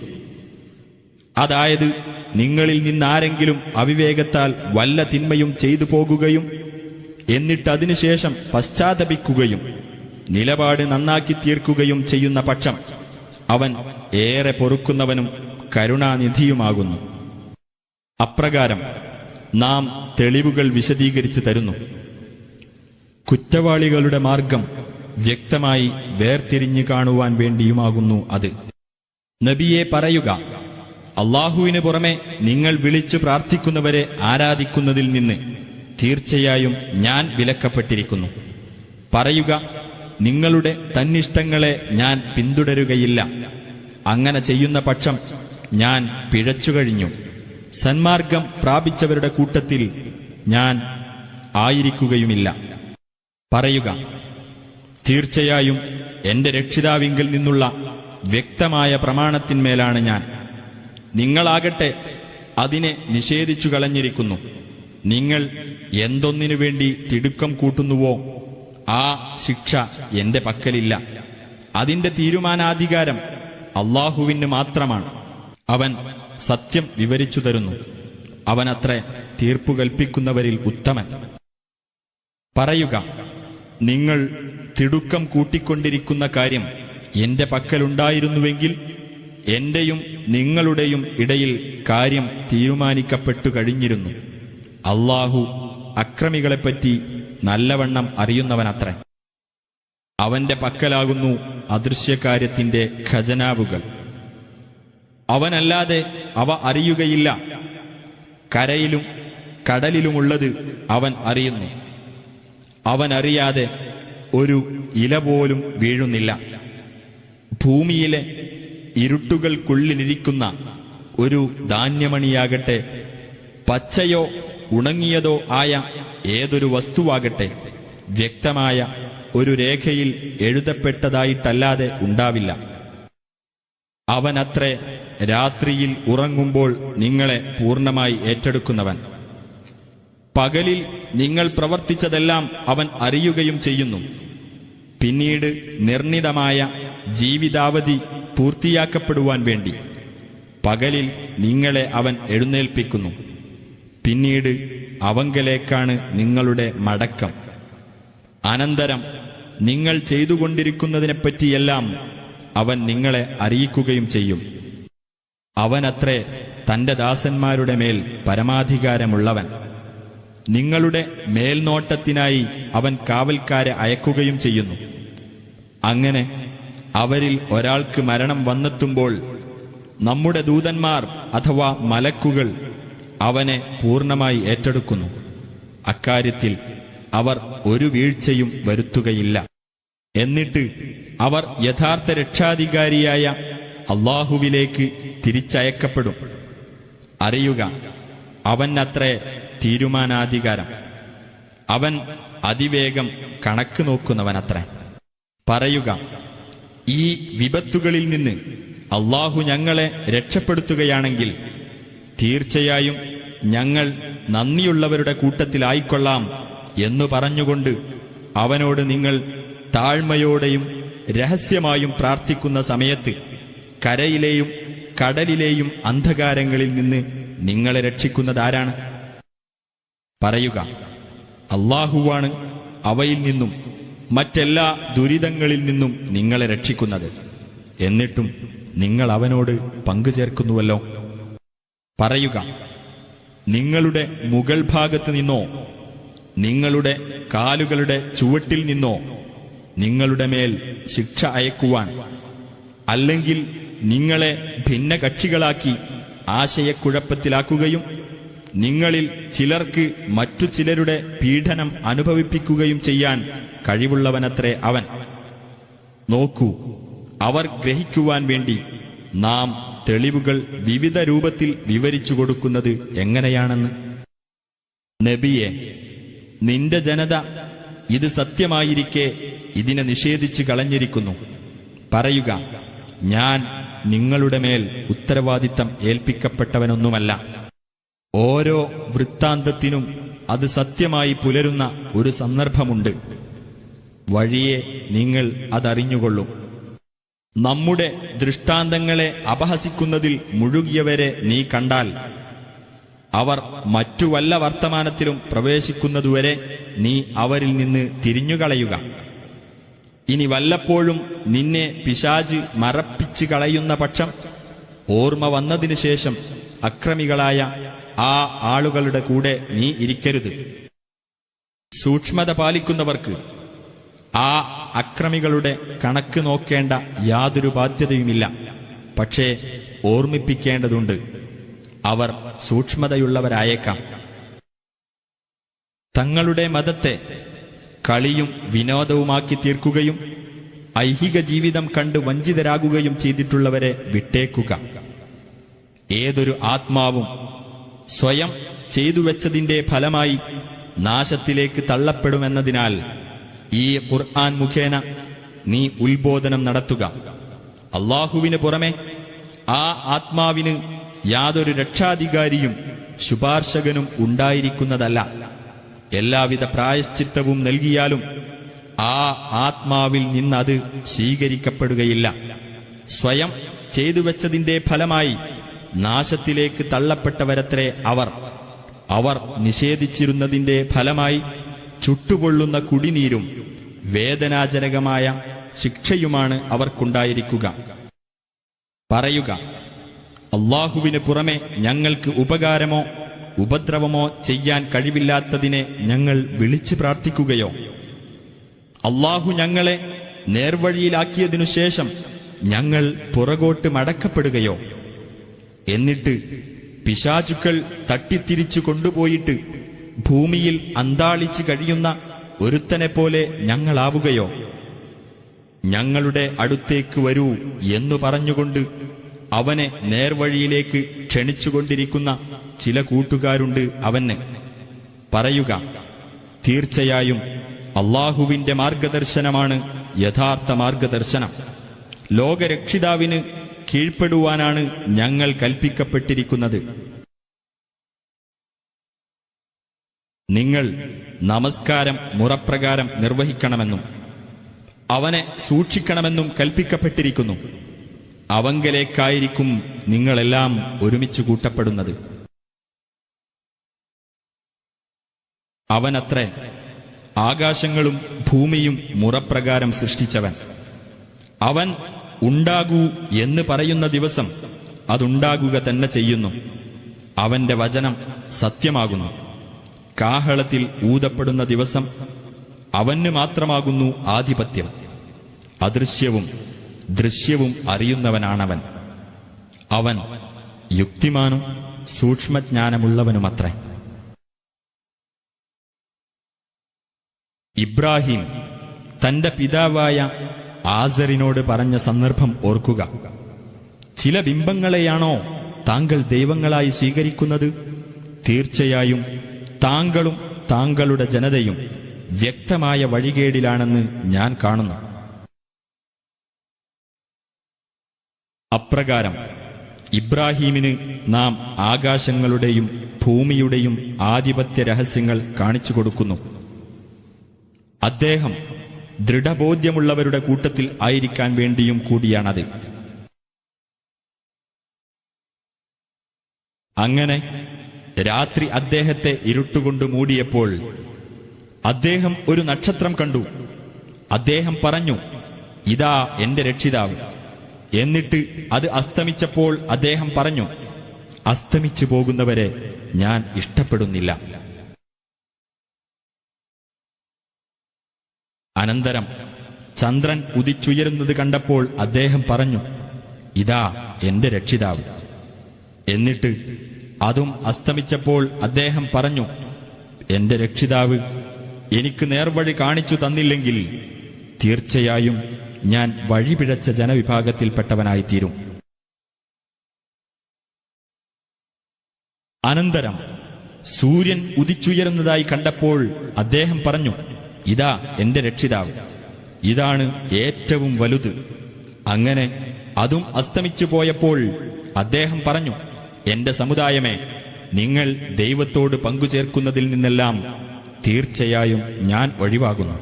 അതായത്, നിങ്ങളിൽ നിന്നാരെങ്കിലും അവിവേകത്താൽ വല്ല തിന്മയും ചെയ്തു പോകുകയും എന്നിട്ടതിനുശേഷം പശ്ചാത്തപിക്കുകയും നിലപാട് നന്നാക്കി തീർക്കുകയും ചെയ്യുന്ന പക്ഷം അവൻ ഏറെ പൊറുക്കുന്നവനും കരുണാനിധിയുമാകുന്നു. അപ്രകാരം നാം തെളിവുകൾ വിശദീകരിച്ചു തരുന്നു. കുറ്റവാളികളുടെ മാർഗം വ്യക്തമായി വേർതിരിഞ്ഞു കാണുവാൻ വേണ്ടിയുമാകുന്നു അത്. നബിയെ പറയുക, അല്ലാഹുവിന് പുറമെ നിങ്ങൾ വിളിച്ചു പ്രാർത്ഥിക്കുന്നവരെ ആരാധിക്കുന്നതിൽ നിന്ന് തീർച്ചയായും ഞാൻ വിലക്കപ്പെട്ടിരിക്കുന്നു. പറയുക, നിങ്ങളുടെ തന്നിഷ്ടങ്ങളെ ഞാൻ പിന്തുടരുകയില്ല. അങ്ങനെ ചെയ്യുന്ന പക്ഷം ഞാൻ പിഴച്ചുകഴിഞ്ഞു. സന്മാർഗം പ്രാപിച്ചവരുടെ കൂട്ടത്തിൽ ഞാൻ ആയിരിക്കുകയുമില്ല. പറയുക, തീർച്ചയായും എന്റെ രക്ഷിതാവിങ്കിൽ നിന്നുള്ള വ്യക്തമായ പ്രമാണത്തിന്മേലാണ് ഞാൻ. നിങ്ങളാകട്ടെ അതിനെ നിഷേധിച്ചു കളഞ്ഞിരിക്കുന്നു. നിങ്ങൾ എന്തൊന്നിനു വേണ്ടി തിടുക്കം കൂട്ടുന്നുവോ ആ ശിക്ഷ എന്റെ പക്കലില്ല. അതിന്റെ തീരുമാനാധികാരം അള്ളാഹുവിന് മാത്രമാണ്. അവൻ സത്യം വിവരിച്ചു തരുന്നു. അവനത്രേ തീർപ്പു കൽപ്പിക്കുന്നവരിൽ ഉത്തമൻ. പറയുക, നിങ്ങൾ തിടുക്കം കൂട്ടിക്കൊണ്ടിരിക്കുന്ന കാര്യം എന്റെ പക്കലുണ്ടായിരുന്നുവെങ്കിൽ എന്റെയും നിങ്ങളുടെയും ഇടയിൽ കാര്യം തീരുമാനിക്കപ്പെട്ടു കഴിഞ്ഞിരുന്നു. അള്ളാഹു അക്രമികളെപ്പറ്റി നല്ലവണ്ണം അറിയുന്നവനത്രേ. അവന്റെ പക്കലാകുന്നു അദൃശ്യകാര്യത്തിന്റെ ഖജനാവുകൾ. അവനല്ലാതെ അവ അറിയുകയില്ല. കരയിലും കടലിലുമുള്ളത് അവൻ അറിയുന്നു. അവനറിയാതെ ഒരു ഇല പോലും വീഴുന്നില്ല. ഭൂമിയിലെ ഇരുട്ടുകൾക്കുള്ളിലിരിക്കുന്ന ഒരു ധാന്യമണിയാകട്ടെ, പച്ചയോ ഉണങ്ങിയതോ ആയ ഏതൊരു വസ്തുവാകട്ടെ, വ്യക്തമായ ഒരു രേഖയിൽ എഴുതപ്പെട്ടതായിട്ടല്ലാതെ ഉണ്ടാവില്ല. അവനത്രേ രാത്രിയിൽ ഉറങ്ങുമ്പോൾ നിങ്ങളെ പൂർണ്ണമായി ഏറ്റെടുക്കുന്നവൻ. പകലിൽ നിങ്ങൾ പ്രവർത്തിച്ചതെല്ലാം അവൻ അറിയുകയും ചെയ്യുന്നു. പിന്നീട് നിർണിതമായ ജീവിതാവധി പൂർത്തിയാക്കപ്പെടുവാൻ വേണ്ടി പകലിൽ നിങ്ങളെ അവൻ എഴുന്നേൽപ്പിക്കുന്നു. പിന്നീട് അവങ്കലേക്കാണ് നിങ്ങളുടെ മടക്കം. അനന്തരം നിങ്ങൾ ചെയ്തുകൊണ്ടിരിക്കുന്നതിനെപ്പറ്റിയെല്ലാം അവൻ നിങ്ങളെ അറിയിക്കുകയും ചെയ്യും. അവനത്രേ തന്റെ ദാസന്മാരുടെ മേൽ പരമാധികാരമുള്ളവൻ. നിങ്ങളുടെ മേൽനോട്ടത്തിനായി അവൻ കാവൽക്കാരെ അയക്കുകയും ചെയ്യുന്നു. അങ്ങനെ അവരിൽ ഒരാൾക്ക് മരണം വന്നെത്തുമ്പോൾ നമ്മുടെ ദൂതന്മാർ അഥവാ മലക്കുകൾ അവനെ പൂർണ്ണമായി ഏറ്റെടുക്കുന്നു. അക്കാര്യത്തിൽ അവർ ഒരു വീഴ്ചയും വരുത്തുകയില്ല. എന്നിട്ട് അവർ യഥാർത്ഥ രക്ഷാധികാരിയായ അള്ളാഹുവിലേക്ക് തിരിച്ചയക്കപ്പെടും. അറിയുക, അവനത്രേ തീരുമാനാധികാരം. അവൻ അതിവേഗം കണക്ക് നോക്കുന്നവനത്രേ. പറയുക, ഈ വിപത്തുകളിൽ നിന്ന് അള്ളാഹു ഞങ്ങളെ രക്ഷപ്പെടുത്തുകയാണെങ്കിൽ തീർച്ചയായും ഞങ്ങൾ നന്ദിയുള്ളവരുടെ കൂട്ടത്തിലായിക്കൊള്ളാം എന്നു പറഞ്ഞുകൊണ്ട് അവനോട് നിങ്ങൾ താഴ്മയോടെയും രഹസ്യമായും പ്രാർത്ഥിക്കുന്ന സമയത്ത് കരയിലെയും കടലിലെയും അന്ധകാരങ്ങളിൽ നിന്ന് നിങ്ങളെ രക്ഷിക്കുന്നതാരാണ്? പറയുക, അള്ളാഹുവാണ് അവയിൽ നിന്നും മറ്റെല്ലാ ദുരിതങ്ങളിൽ നിന്നും നിങ്ങളെ രക്ഷിക്കുന്നത്. എന്നിട്ടും നിങ്ങൾ അവനോട് പങ്കുചേർക്കുന്നുവല്ലോ. പറയുക, നിങ്ങളുടെ മുകൾ ഭാഗത്ത് നിന്നോ നിങ്ങളുടെ കാലുകളുടെ ചുവട്ടിൽ നിന്നോ നിങ്ങളുടെ മേൽ ശിക്ഷ അയക്കുവാൻ, അല്ലെങ്കിൽ നിങ്ങളെ ഭിന്നകക്ഷികളാക്കി ആശയക്കുഴപ്പത്തിലാക്കുകയും നിങ്ങളിൽ ചിലർക്ക് മറ്റു ചിലരുടെ പീഡനം അനുഭവിപ്പിക്കുകയും ചെയ്യാൻ കഴിവുള്ളവനത്രേ അവൻ. നോക്കൂ, അവർ ഗ്രഹിക്കുവാൻ വേണ്ടി നാം തെളിവുകൾ വിവിധ രൂപത്തിൽ വിവരിച്ചു കൊടുക്കുന്നത് എങ്ങനെയാണെന്ന്. നബിയെ, നിന്റെ ജനത ഇത് സത്യമായിരിക്കെ ഇതിനെ നിഷേധിച്ചു കളഞ്ഞിരിക്കുന്നു. പറയുക, ഞാൻ നിങ്ങളുടെ മേൽ ഉത്തരവാദിത്തം ഏൽപ്പിക്കപ്പെട്ടവനൊന്നുമല്ല. ഓരോ വൃത്താന്തത്തിനും അത് സത്യമായി പുലരുന്ന ഒരു സന്ദർഭമുണ്ട്. വഴിയെ നിങ്ങൾ അതറിഞ്ഞുകൊള്ളും. നമ്മുടെ ദൃഷ്ടാന്തങ്ങളെ അപഹസിക്കുന്നതിൽ മുഴുകിയവരെ നീ കണ്ടാൽ അവർ മറ്റു വല്ല വർത്തമാനത്തിലും പ്രവേശിക്കുന്നതുവരെ നീ അവരിൽ നിന്ന് തിരിഞ്ഞുകളയുക. ഇനി വല്ലപ്പോഴും നിന്നെ പിശാച് മറപ്പിച്ചു കളയുന്ന പക്ഷം ഓർമ്മ വന്നതിനു ശേഷം അക്രമികളായ ആ ആളുകളുടെ കൂടെ നീ ഇരിക്കരുത്. സൂക്ഷ്മത പാലിക്കുന്നവർക്ക് ആ അക്രമികളുടെ കണക്ക് നോക്കേണ്ട യാതൊരു ബാധ്യതയുമില്ല. പക്ഷേ ഓർമ്മിപ്പിക്കേണ്ടതുണ്ട്, അവർ സൂക്ഷ്മതയുള്ളവരായേക്കാം. തങ്ങളുടെ മതത്തെ കളിയും വിനോദവുമാക്കി തീർക്കുകയും ഐഹിക ജീവിതം കണ്ട് വഞ്ചിതരാകുകയും ചെയ്തിട്ടുള്ളവരെ വിട്ടേക്കുക. ഏതൊരു ആത്മാവും സ്വയം ചെയ്തുവെച്ചതിന്റെ ഫലമായി നാശത്തിലേക്ക് തള്ളപ്പെടുമെന്നതിനാൽ ഈ ഖുർആൻ മുഖേന നീ ഉത്ബോധനം നടത്തുക. അള്ളാഹുവിന് പുറമെ ആ ആത്മാവിന് യാതൊരു രക്ഷാധികാരിയും ശുപാർശകനും ഉണ്ടായിരിക്കുന്നതല്ല. എല്ലാവിധ പ്രായശ്ചിത്തവും നൽകിയാലും ആ ആത്മാവിൽ നിന്നത് സ്വീകരിക്കപ്പെടുകയില്ല. സ്വയം ചെയ്തുവെച്ചതിന്റെ ഫലമായി നാശത്തിലേക്ക് തള്ളപ്പെട്ടവരത്രേ അവർ നിഷേധിച്ചിരുന്നതിന്റെ ഫലമായി ചുട്ടുപൊള്ളുന്ന കുടിനീരും വേദനാജനകമായ ശിക്ഷയുമാണ് അവർക്കുണ്ടായിരിക്കുക. പറയുക, അല്ലാഹുവിന് പുറമെ ഞങ്ങൾക്ക് ഉപകാരമോ ഉപദ്രവമോ ചെയ്യാൻ കഴിവില്ലാത്തതിനെ ഞങ്ങൾ വിളിച്ചു പ്രാർത്ഥിക്കുകയോ? അല്ലാഹു ഞങ്ങളെ നേർവഴിയിലാക്കിയതിനു ശേഷം ഞങ്ങൾ പുറകോട്ട് മടക്കപ്പെടുകയോ? എന്നിട്ട് പിശാചുക്കൾ തട്ടിത്തിരിച്ചു കൊണ്ടുപോയിട്ട് ഭൂമിയിൽ അന്താളിച്ച് കഴിയുന്ന ഒരുത്തനെപ്പോലെ ഞങ്ങളാവുകയോ? ഞങ്ങളുടെ അടുത്തേക്ക് വരൂ എന്നു പറഞ്ഞുകൊണ്ട് അവനെ നേർവഴിയിലേക്ക് ക്ഷണിച്ചുകൊണ്ടിരിക്കുന്ന ചില കൂട്ടുകാരുണ്ട് അവന്. പറയുക, തീർച്ചയായും അല്ലാഹുവിന്റെ മാർഗദർശനമാണ് യഥാർത്ഥ മാർഗദർശനം. ലോകരക്ഷിതാവിന് കീഴ്പ്പെടുവാനാണ് ഞങ്ങൾ കൽപ്പിക്കപ്പെട്ടിരിക്കുന്നത്. നിങ്ങൾ നമസ്കാരം മുറപ്രകാരം നിർവഹിക്കണമെന്നും അവനെ സൂക്ഷിക്കണമെന്നും കൽപ്പിക്കപ്പെട്ടിരിക്കുന്നു. അവങ്കലേക്കായിരിക്കും നിങ്ങളെല്ലാം ഒരുമിച്ച് കൂട്ടപ്പെടുന്നത്. അവനത്രേ ആകാശങ്ങളും ഭൂമിയും മുറപ്രകാരം സൃഷ്ടിച്ചവൻ. അവൻ ഉണ്ടാകൂ എന്ന് പറയുന്ന ദിവസം അതുണ്ടാകുക തന്നെ ചെയ്യുന്നു. അവന്റെ വചനം സത്യമാകുന്നു. കാഹളത്തിൽ ഊതപ്പെടുന്ന ദിവസം അവന് മാത്രമാകുന്നു ആധിപത്യം. അദൃശ്യവും ദൃശ്യവും അറിയുന്നവനാണവൻ. അവൻ യുക്തിമാനും സൂക്ഷ്മജ്ഞാനമുള്ളവനുമത്രേ. ഇബ്രാഹിം തന്റെ പിതാവായ ആസറിനോട് പറഞ്ഞ സന്ദർഭം ഓർക്കുക. ചില ബിംബങ്ങളെയാണോ താങ്കൾ ദൈവങ്ങളായി സ്വീകരിക്കുന്നത്? തീർച്ചയായും താങ്കളും താങ്കളുടെ ജനതയും വ്യക്തമായ വഴികേടിലാണെന്ന് ഞാൻ കാണുന്നു. അപ്രകാരം ഇബ്രാഹീമിന് നാം ആകാശങ്ങളുടെയും ഭൂമിയുടെയും ആധിപത്യ രഹസ്യങ്ങൾ കാണിച്ചു കൊടുക്കുന്നു. അദ്ദേഹം ദൃഢബോധ്യമുള്ളവരുടെ കൂട്ടത്തിൽ ആയിരിക്കാൻ വേണ്ടിയും കൂടിയാണത്. അങ്ങനെ രാത്രി അദ്ദേഹത്തെ ഇരുട്ടുകൊണ്ട് മൂടിയപ്പോൾ അദ്ദേഹം ഒരു നക്ഷത്രം കണ്ടു. അദ്ദേഹം പറഞ്ഞു, ഇതാ എന്റെ രക്ഷിതാവ്. എന്നിട്ട് അത് അസ്തമിച്ചപ്പോൾ അദ്ദേഹം പറഞ്ഞു, അസ്തമിച്ചു പോകുന്നവരെ ഞാൻ ഇഷ്ടപ്പെടുന്നില്ല. അനന്തരം ചന്ദ്രൻ ഉദിച്ചുയരുന്നത് കണ്ടപ്പോൾ അദ്ദേഹം പറഞ്ഞു, ഇതാ എന്റെ രക്ഷിതാവ്. എന്നിട്ട് അതും അസ്തമിച്ചപ്പോൾ അദ്ദേഹം പറഞ്ഞു, എന്റെ രക്ഷിതാവ് എനിക്ക് നേർവഴി കാണിച്ചു തന്നില്ലെങ്കിൽ തീർച്ചയായും ഞാൻ വഴിപിഴച്ച ജനവിഭാഗത്തിൽപ്പെട്ടവനായിത്തീരും. അനന്തരം സൂര്യൻ ഉദിച്ചുയരുന്നതായി കണ്ടപ്പോൾ അദ്ദേഹം പറഞ്ഞു, ഇതാ എന്റെ രക്ഷിതാവ്. ഇതാണ് ഏറ്റവും വലുത്. അങ്ങനെ അതും അസ്തമിച്ചു പോയപ്പോൾ അദ്ദേഹം പറഞ്ഞു, എന്റെ സമുദായമേ, നിങ്ങൾ ദൈവത്തോട് പങ്കുചേർക്കുന്നതിൽ നിന്നെല്ലാം തീർച്ചയായും ഞാൻ ഒഴിവാകുന്നു.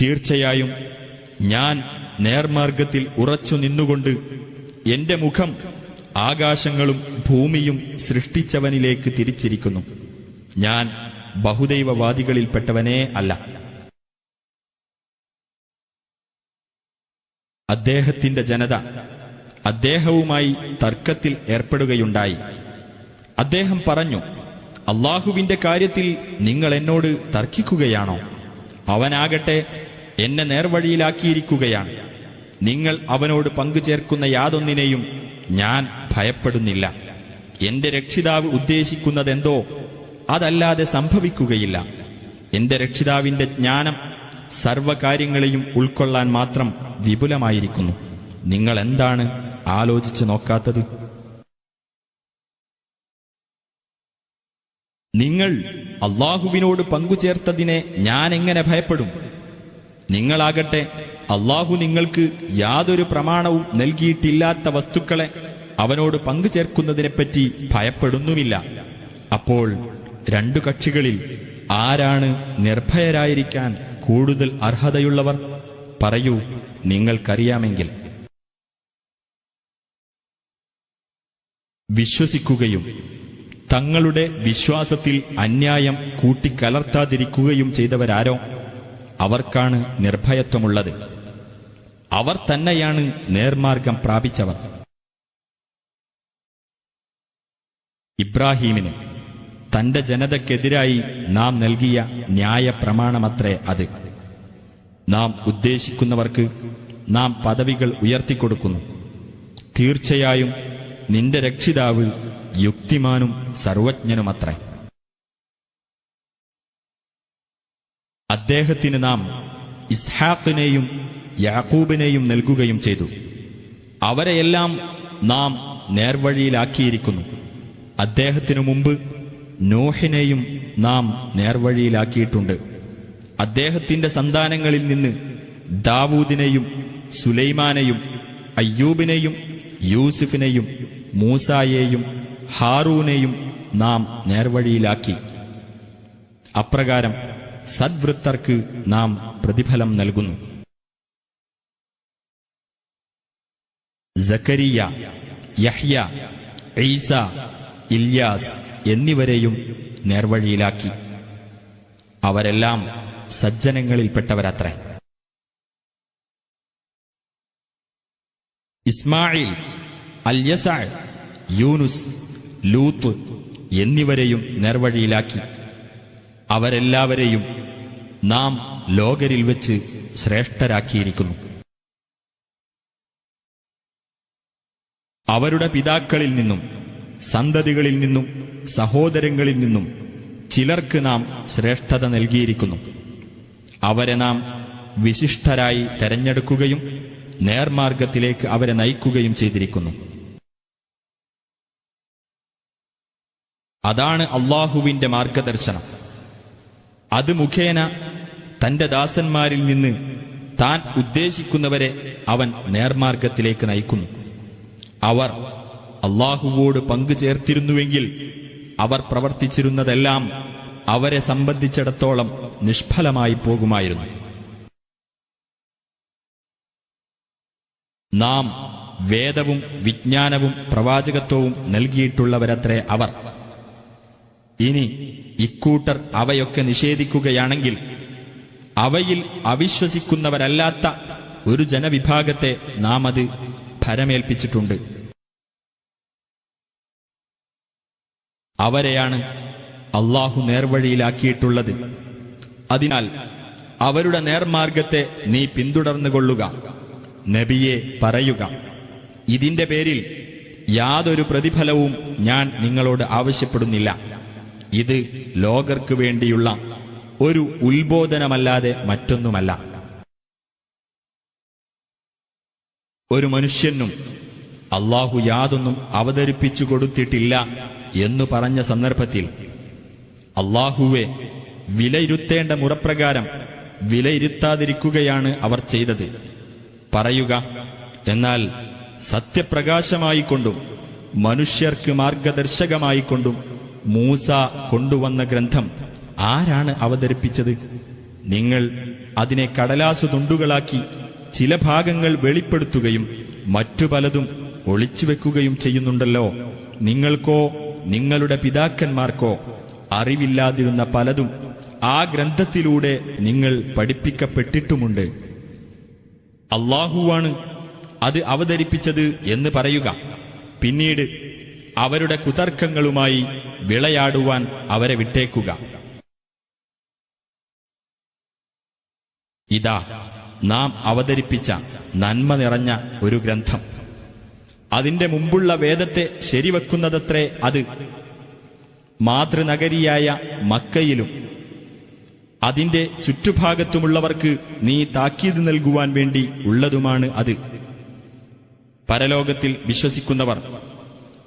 തീർച്ചയായും ഞാൻ നേർമാർഗത്തിൽ ഉറച്ചു നിന്നുകൊണ്ട് എന്റെ മുഖം ആകാശങ്ങളും ഭൂമിയും സൃഷ്ടിച്ചവനിലേക്ക് തിരിച്ചിരിക്കുന്നു. ഞാൻ ബഹുദൈവവാദികളിൽപ്പെട്ടവനേ അല്ല. അദ്ദേഹത്തിന്റെ ജനത അദ്ദേഹവുമായി തർക്കത്തിൽ ഏർപ്പെടുകയുണ്ടായി. അദ്ദേഹം പറഞ്ഞു, അല്ലാഹുവിന്റെ കാര്യത്തിൽ നിങ്ങൾ എന്നോട് തർക്കിക്കുകയാണോ? അവനാകട്ടെ എന്നെ നേർവഴിയിലാക്കിയിരിക്കുകയാണ്. നിങ്ങൾ അവനോട് പങ്കുചേർക്കുന്ന യാതൊന്നിനെയും ഞാൻ ഭയപ്പെടുന്നില്ല. എന്റെ രക്ഷിതാവ് ഉദ്ദേശിക്കുന്നതെന്തോ അതല്ലാതെ സംഭവിക്കുകയില്ല. എന്റെ രക്ഷിതാവിന്റെ ജ്ഞാനം സർവകാര്യങ്ങളെയും ഉൾക്കൊള്ളാൻ മാത്രം വിപുലമായിരിക്കുന്നു. നിങ്ങൾ എന്താണ് ആലോചിച്ചു നോക്കാത്തത്? നിങ്ങൾ അല്ലാഹുവിനോട് പങ്കുചേർത്തതിനെ ഞാൻ എങ്ങനെ ഭയപ്പെടും? നിങ്ങളാകട്ടെ അല്ലാഹു നിങ്ങൾക്ക് യാതൊരു പ്രമാണവും നൽകിയിട്ടില്ലാത്ത വസ്തുക്കളെ അവനോട് പങ്കുചേർക്കുന്നതിനെപ്പറ്റി ഭയപ്പെടുന്നുമില്ല. അപ്പോൾ രണ്ടു കക്ഷികളിൽ ആരാണ് നിർഭയരായിരിക്കാൻ കൂടുതൽ അർഹതയുള്ളവർ? പറയൂ, നിങ്ങൾക്കറിയാമെങ്കിൽ. വിശ്വസിക്കുകയും തങ്ങളുടെ വിശ്വാസത്തിൽ അന്യായം കൂട്ടിക്കലർത്താതിരിക്കുകയും ചെയ്തവരാരോ അവർക്കാണ് നിർഭയത്വമുള്ളത്. അവർ തന്നെയാണ് നേർമാർഗം പ്രാപിച്ചവർ. ഇബ്രാഹീമിന് തന്റെ ജനതയ്ക്കെതിരായി നാം നൽകിയ ന്യായപ്രമാണമത്രേ അത്. നാം ഉദ്ദേശിക്കുന്നവർക്ക് നാം പദവികൾ ഉയർത്തിക്കൊടുക്കുന്നു. തീർച്ചയായും നിന്റെ രക്ഷിതാവ് യുക്തിമാനും സർവജ്ഞനുമത്രേ. അദ്ദേഹത്തിന് നാം ഇസ്ഹാഖിനെയും യാക്കൂബിനെയും നൽകുകയും ചെയ്തു. അവരെയെല്ലാം നാം നേർവഴിയിലാക്കിയിരിക്കുന്നു. അദ്ദേഹത്തിനു മുമ്പ് നോഹിനെയും നാം നേർവഴിയിലാക്കിയിട്ടുണ്ട്. അദ്ദേഹത്തിന്റെ സന്താനങ്ങളിൽ നിന്ന് ദാവൂദിനെയും സുലൈമാനെയും അയ്യൂബിനെയും യൂസുഫിനെയും മൂസായെയും ഹാറൂനെയും നാം നേർവഴിയിലാക്കി. അപ്രകാരം സദ്വൃത്തർക്ക് നാം പ്രതിഫലം നൽകുന്നു. സക്കരിയ, യഹ്യ, ഈസ, ഇല്യാസ് എന്നിവരെയും നേർവഴിയിലാക്കി. അവരെല്ലാം സജ്ജനങ്ങളിൽപ്പെട്ടവരത്രേ. ഇസ്മായിൽ, അൽയസഅ, യൂനുസ്, ലൂത്ത് എന്നിവരെയും നേർവഴിയിലാക്കി. അവരെല്ലാവരെയും നാം ലോകരിൽ വെച്ച് ശ്രേഷ്ഠരാക്കിയിരിക്കുന്നു. അവരുടെ പിതാക്കളിൽ നിന്നും സന്തതികളിൽ നിന്നും സഹോദരങ്ങളിൽ നിന്നും ചിലർക്ക് നാം ശ്രേഷ്ഠത നൽകിയിരിക്കുന്നു. അവരെ നാം വിശിഷ്ടരായി തെരഞ്ഞെടുക്കുകയും നേർമാർഗത്തിലേക്ക് അവരെ നയിക്കുകയും ചെയ്തിരിക്കുന്നു. അതാണ് അല്ലാഹുവിന്റെ മാർഗദർശനം. അത് മുഖേന തന്റെ ദാസന്മാരിൽ നിന്ന് താൻ ഉദ്ദേശിക്കുന്നവരെ അവൻ നേർമാർഗത്തിലേക്ക് നയിക്കുന്നു. അവർ അല്ലാഹുവോട് പങ്കുചേർത്തിരുന്നുവെങ്കിൽ അവർ പ്രവർത്തിച്ചിരുന്നതെല്ലാം അവരെ സംബന്ധിച്ചിടത്തോളം നിഷ്ഫലമായി പോകുമായിരുന്നു. നാം വേദവും വിജ്ഞാനവും പ്രവാചകത്വവും നൽകിയിട്ടുള്ളവരത്രേ അവർ. ഇനി ഇക്കൂട്ടർ അവയൊക്കെ നിഷേധിക്കുകയാണെങ്കിൽ അവയിൽ അവിശ്വസിക്കുന്നവരല്ലാത്ത ഒരു ജനവിഭാഗത്തെ നാം അത് ഭരമേൽപ്പിച്ചിട്ടുണ്ട്. അവരെയാണ് അല്ലാഹു നേർവഴിയിലാക്കിയിട്ടുള്ളത്. അതിനാൽ അവരുടെ നേർമാർഗത്തെ നീ പിന്തുടർന്നുകൊള്ളുക. നബിയെ പറയുക, ഇതിന്റെ പേരിൽ യാതൊരു പ്രതിഫലവും ഞാൻ നിങ്ങളോട് ആവശ്യപ്പെടുന്നില്ല. ഇത് ലോകർക്ക് വേണ്ടിയുള്ള ഒരു ഉത്ബോധനമല്ലാതെ മറ്റൊന്നുമല്ല. ഒരു മനുഷ്യനും അല്ലാഹു യാതൊന്നും അവതരിപ്പിച്ചു കൊടുത്തിട്ടില്ല എന്നു പറഞ്ഞ സന്ദർഭത്തിൽ അല്ലാഹുവെ വിലയിരുത്തേണ്ട മുറപ്രകാരം വിലയിരുത്താതിരിക്കുകയാണ് അവർ ചെയ്തത്. പറയുക, എന്നാൽ സത്യപ്രകാശമായിക്കൊണ്ടും മനുഷ്യർക്ക് മാർഗദർശകമായിക്കൊണ്ടും മൂസ കൊണ്ടുവന്ന ഗ്രന്ഥം ആരാണ് അവതരിപ്പിച്ചത്? നിങ്ങൾ അതിനെ കടലാസു തുണ്ടുകളാക്കി ചില ഭാഗങ്ങൾ വെളിപ്പെടുത്തുകയും മറ്റു പലതും ഒളിച്ചുവെക്കുകയും ചെയ്യുന്നുണ്ടല്ലോ. നിങ്ങൾക്കോ നിങ്ങളുടെ പിതാക്കന്മാർക്കോ അറിവില്ലാതിരുന്ന പലതും ആ ഗ്രന്ഥത്തിലൂടെ നിങ്ങൾ പഠിപ്പിക്കപ്പെട്ടിട്ടുമുണ്ട്. അല്ലാഹുവാണ് അത് അവതരിപ്പിച്ചത് എന്ന് പറയുക. പിന്നീട് അവരുടെ കുതർക്കങ്ങളുമായി വിളയാടുവാൻ അവരെ വിട്ടേക്കുക. ഇതാ നാം അവതരിപ്പിച്ച നന്മ നിറഞ്ഞ ഒരു ഗ്രന്ഥം. അതിന്റെ മുമ്പുള്ള വേദത്തെ ശരിവെക്കുന്നതത്രേ അത്. മാതൃനഗരിയായ മക്കയിലും അതിന്റെ ചുറ്റുഭാഗത്തുമുള്ളവർക്ക് നീ താക്കീത് നൽകുവാൻ വേണ്ടി ഉള്ളതുമാണ് അത്. പരലോകത്തിൽ വിശ്വസിക്കുന്നവർ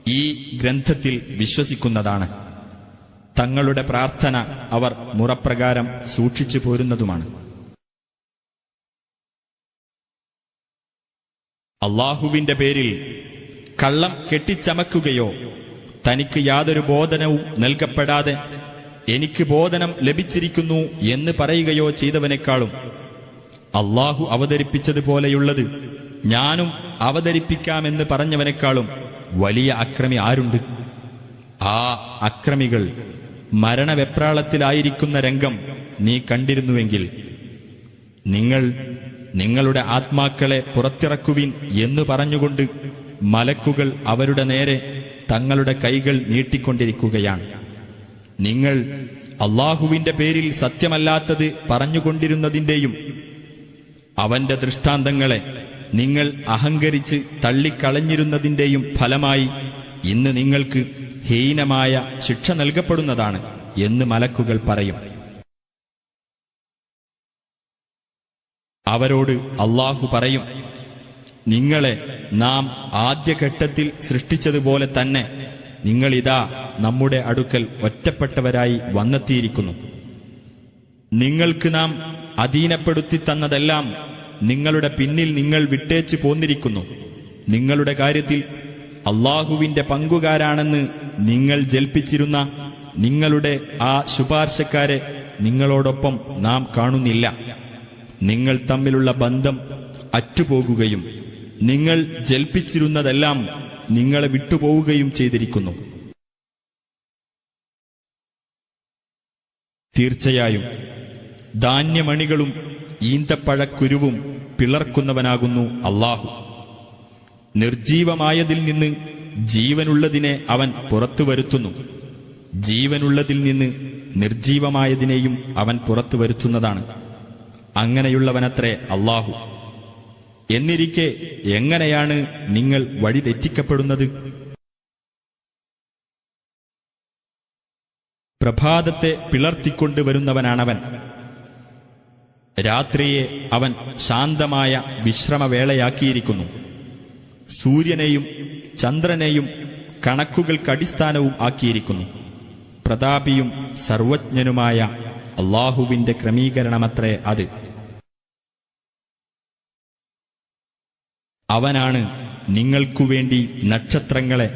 ഈ ഗ്രന്ഥത്തിൽ വിശ്വസിക്കുന്നതാണ്. തങ്ങളുടെ പ്രാർത്ഥന അവർ മുറപ്രകാരം സൂക്ഷിച്ചു പോരുന്നതുമാണ്. അല്ലാഹുവിന്റെ പേരിൽ കള്ളം കെട്ടിച്ചമക്കുകയോ തനിക്ക് യാതൊരു ബോധനവും നൽകപ്പെടാതെ എനിക്ക് ബോധനം ലഭിച്ചിരിക്കുന്നു എന്ന് പറയുകയോ ചെയ്തവനേക്കാളും അള്ളാഹു അവതരിപ്പിച്ചതുപോലെയുള്ളത് ഞാനും അവതരിപ്പിക്കാമെന്ന് പറഞ്ഞവനേക്കാളും വലിയ അക്രമി ആരുണ്ട്? ആ അക്രമികൾ മരണവെപ്രാളത്തിലായിരിക്കുന്ന രംഗം നീ കണ്ടിരുന്നുവെങ്കിൽ നിങ്ങൾ നിങ്ങളുടെ ആത്മാക്കളെ പുറത്തിറക്കുവിൻ എന്ന് പറഞ്ഞുകൊണ്ട് മലക്കുകൾ അവരുടെ നേരെ തങ്ങളുടെ കൈകൾ നീട്ടിക്കൊണ്ടിരിക്കുകയാണ്. നിങ്ങൾ അള്ളാഹുവിന്റെ പേരിൽ സത്യമല്ലാത്തത് പറഞ്ഞുകൊണ്ടിരുന്നതിന്റെയും അവന്റെ ദൃഷ്ടാന്തങ്ങളെ നിങ്ങൾ അഹങ്കരിച്ച് തള്ളിക്കളഞ്ഞിരുന്നതിന്റെയും ഫലമായി ഇന്ന് നിങ്ങൾക്ക് ഹീനമായ ശിക്ഷ നൽകപ്പെടുന്നതാണ് എന്ന് മലക്കുകൾ പറയും. അവരോട് അള്ളാഹു പറയും, നിങ്ങളെ നാം ആദ്യഘട്ടത്തിൽ സൃഷ്ടിച്ചതുപോലെ തന്നെ നിങ്ങളിതാ നമ്മുടെ അടുക്കൽ ഒറ്റപ്പെട്ടവരായി വന്നെത്തിയിരിക്കുന്നു. നിങ്ങൾക്ക് നാം അധീനപ്പെടുത്തി തന്നതെല്ലാം നിങ്ങളുടെ പിന്നിൽ നിങ്ങൾ വിട്ടേച്ച് പോന്നിരിക്കുന്നു. നിങ്ങളുടെ കാര്യത്തിൽ അള്ളാഹുവിന്റെ പങ്കുകാരാണെന്ന് നിങ്ങൾ ജൽപ്പിച്ചിരുന്ന നിങ്ങളുടെ ആ ശുപാർശക്കാരെ നിങ്ങളോടൊപ്പം നാം കാണുന്നില്ല. നിങ്ങൾ തമ്മിലുള്ള ബന്ധം അറ്റുപോകുകയും നിങ്ങൾ ജൽപ്പിച്ചിരുന്നതെല്ലാം നിങ്ങളെ വിട്ടുപോവുകയും ചെയ്തിരിക്കുന്നു. തീർച്ചയായും ധാന്യമണികളും ഈന്തപ്പഴക്കുരുവും പിളർക്കുന്നവനാകുന്നു അള്ളാഹു. നിർജീവമായതിൽ നിന്ന് ജീവനുള്ളതിനെ അവൻ പുറത്തു വരുത്തുന്നു. ജീവനുള്ളതിൽ നിന്ന് നിർജീവമായതിനെയും അവൻ പുറത്തു വരുത്തുന്നതാണ്. അങ്ങനെയുള്ളവനത്രേ അള്ളാഹു. എന്നിരിക്കെ എങ്ങനെയാണ് നിങ്ങൾ വഴി തെറ്റിക്കപ്പെടുന്നത്? പ്രഭാതത്തെ പിളർത്തിക്കൊണ്ടുവരുന്നവനാണവൻ. രാത്രിയെ അവൻ ശാന്തമായ വിശ്രമവേളയാക്കിയിരിക്കുന്നു. സൂര്യനെയും ചന്ദ്രനെയും കണക്കുകൾക്കടിസ്ഥാനവും ആക്കിയിരിക്കുന്നു. പ്രതാപിയും സർവജ്ഞനുമായ അള്ളാഹുവിന്റെ ക്രമീകരണമത്രേ അത്. അവനാണ് നിങ്ങൾക്കുവേണ്ടി നക്ഷത്രങ്ങളെ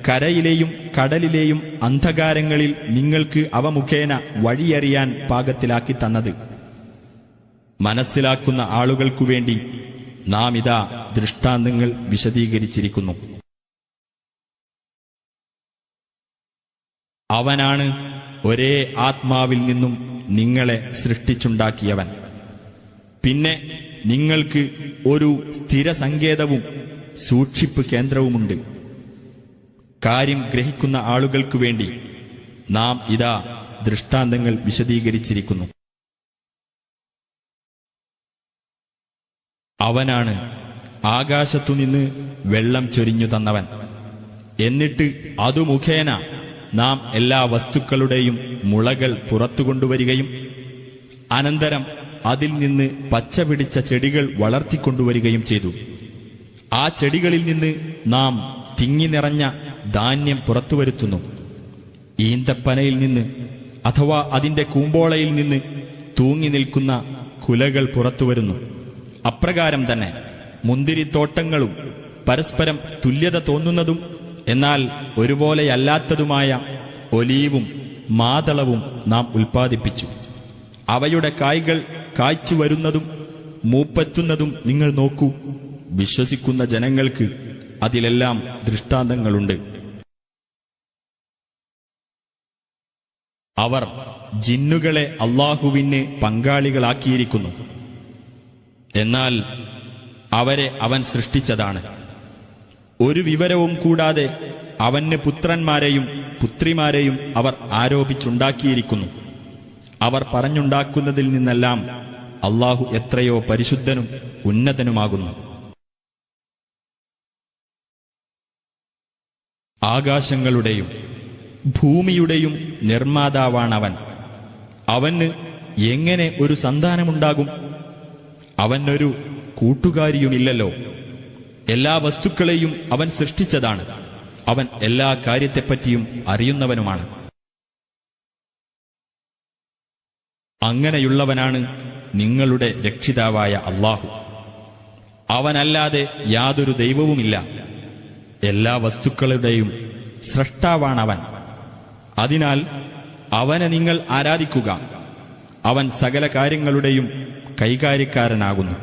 കരയിലെയും കടലിലെയും അന്ധകാരങ്ങളിൽ നിങ്ങൾക്ക് അവ മുഖേന വഴിയറിയാൻ പാകത്തിലാക്കി തന്നത്. മനസ്സിലാക്കുന്ന ആളുകൾക്കുവേണ്ടി നാം ഇതാ ദൃഷ്ടാന്തങ്ങൾ വിശദീകരിച്ചിരിക്കുന്നു. അവനാണ് ഒരേ ആത്മാവിൽ നിന്നും നിങ്ങളെ സൃഷ്ടിച്ചുണ്ടാക്കിയവൻ. പിന്നെ നിങ്ങൾക്ക് ഒരു സ്ഥിരസങ്കേതവും സൂക്ഷിപ്പ് കേന്ദ്രവുമുണ്ട്. കാര്യം ഗ്രഹിക്കുന്ന ആളുകൾക്കു വേണ്ടി നാം ഇതാ ദൃഷ്ടാന്തങ്ങൾ വിശദീകരിച്ചിരിക്കുന്നു. അവനാണ് ആകാശത്തുനിന്ന് വെള്ളം ചൊരിഞ്ഞു തന്നവൻ. എന്നിട്ട് അതു മുഖേന നാം എല്ലാ വസ്തുക്കളുടെയും മുളകൾ പുറത്തുകൊണ്ടുവരികയും അനന്തരം അതിൽ നിന്ന് പച്ച പിടിച്ച ചെടികൾ വളർത്തിക്കൊണ്ടുവരികയും ചെയ്തു. ആ ചെടികളിൽ നിന്ന് നാം തിങ്ങി നിറഞ്ഞ ധാന്യം പുറത്തുവരുത്തുന്നു. ഈന്തപ്പനയിൽ നിന്ന് അഥവാ അതിന്റെ കൂമ്പോളയിൽ നിന്ന് തൂങ്ങി നിൽക്കുന്ന കുലകൾ പുറത്തുവരുന്നു. അപ്രകാരം തന്നെ മുന്തിരിത്തോട്ടങ്ങളും പരസ്പരം തുല്യത തോന്നുന്നതും എന്നാൽ ഒരുപോലെയല്ലാത്തതുമായ ഒലീവും മാതളവും നാം ഉൽപ്പാദിപ്പിച്ചു. അവയുടെ കായ്കൾ കായ്ച്ചു വരുന്നതും മൂപ്പെത്തുന്നതും നിങ്ങൾ നോക്കൂ. വിശ്വസിക്കുന്ന ജനങ്ങൾക്ക് അതിലെല്ലാം ദൃഷ്ടാന്തങ്ങളുണ്ട്. അവർ ജിന്നുകളെ അള്ളാഹുവിന് പങ്കാളികളാക്കിയിരിക്കുന്നു. എന്നാൽ അവരെ അവൻ സൃഷ്ടിച്ചതാണ്. ഒരു വിവരവും കൂടാതെ അവന് പുത്രന്മാരെയും പുത്രിമാരെയും അവർ ആരോപിച്ചുണ്ടാക്കിയിരിക്കുന്നു. അവർ പറഞ്ഞുണ്ടാക്കുന്നതിൽ നിന്നെല്ലാം അള്ളാഹു എത്രയോ പരിശുദ്ധനും ഉന്നതനുമാകുന്നു. ആകാശങ്ങളുടെയും ഭൂമിയുടെയും നിർമ്മാതാവാണവൻ. അവന് എങ്ങനെ ഒരു സന്താനമുണ്ടാകും? അവനൊരു കൂട്ടുകാരിയുമില്ലല്ലോ. എല്ലാ വസ്തുക്കളെയും അവൻ സൃഷ്ടിച്ചതാണ്. അവൻ എല്ലാ കാര്യത്തെപ്പറ്റിയും അറിയുന്നവനുമാണ്. അങ്ങനെയുള്ളവനാണ് നിങ്ങളുടെ രക്ഷിതാവായ അള്ളാഹു. അവനല്ലാതെ യാതൊരു ദൈവവുമില്ല. എല്ലാ വസ്തുക്കളുടെയും സ്രഷ്ടാവാണവൻ. അതിനാൽ അവനെ നിങ്ങൾ ആരാധിക്കുക. അവൻ സകല കാര്യങ്ങളുടെയും കൈകാര്യക്കാരനാകുന്നു.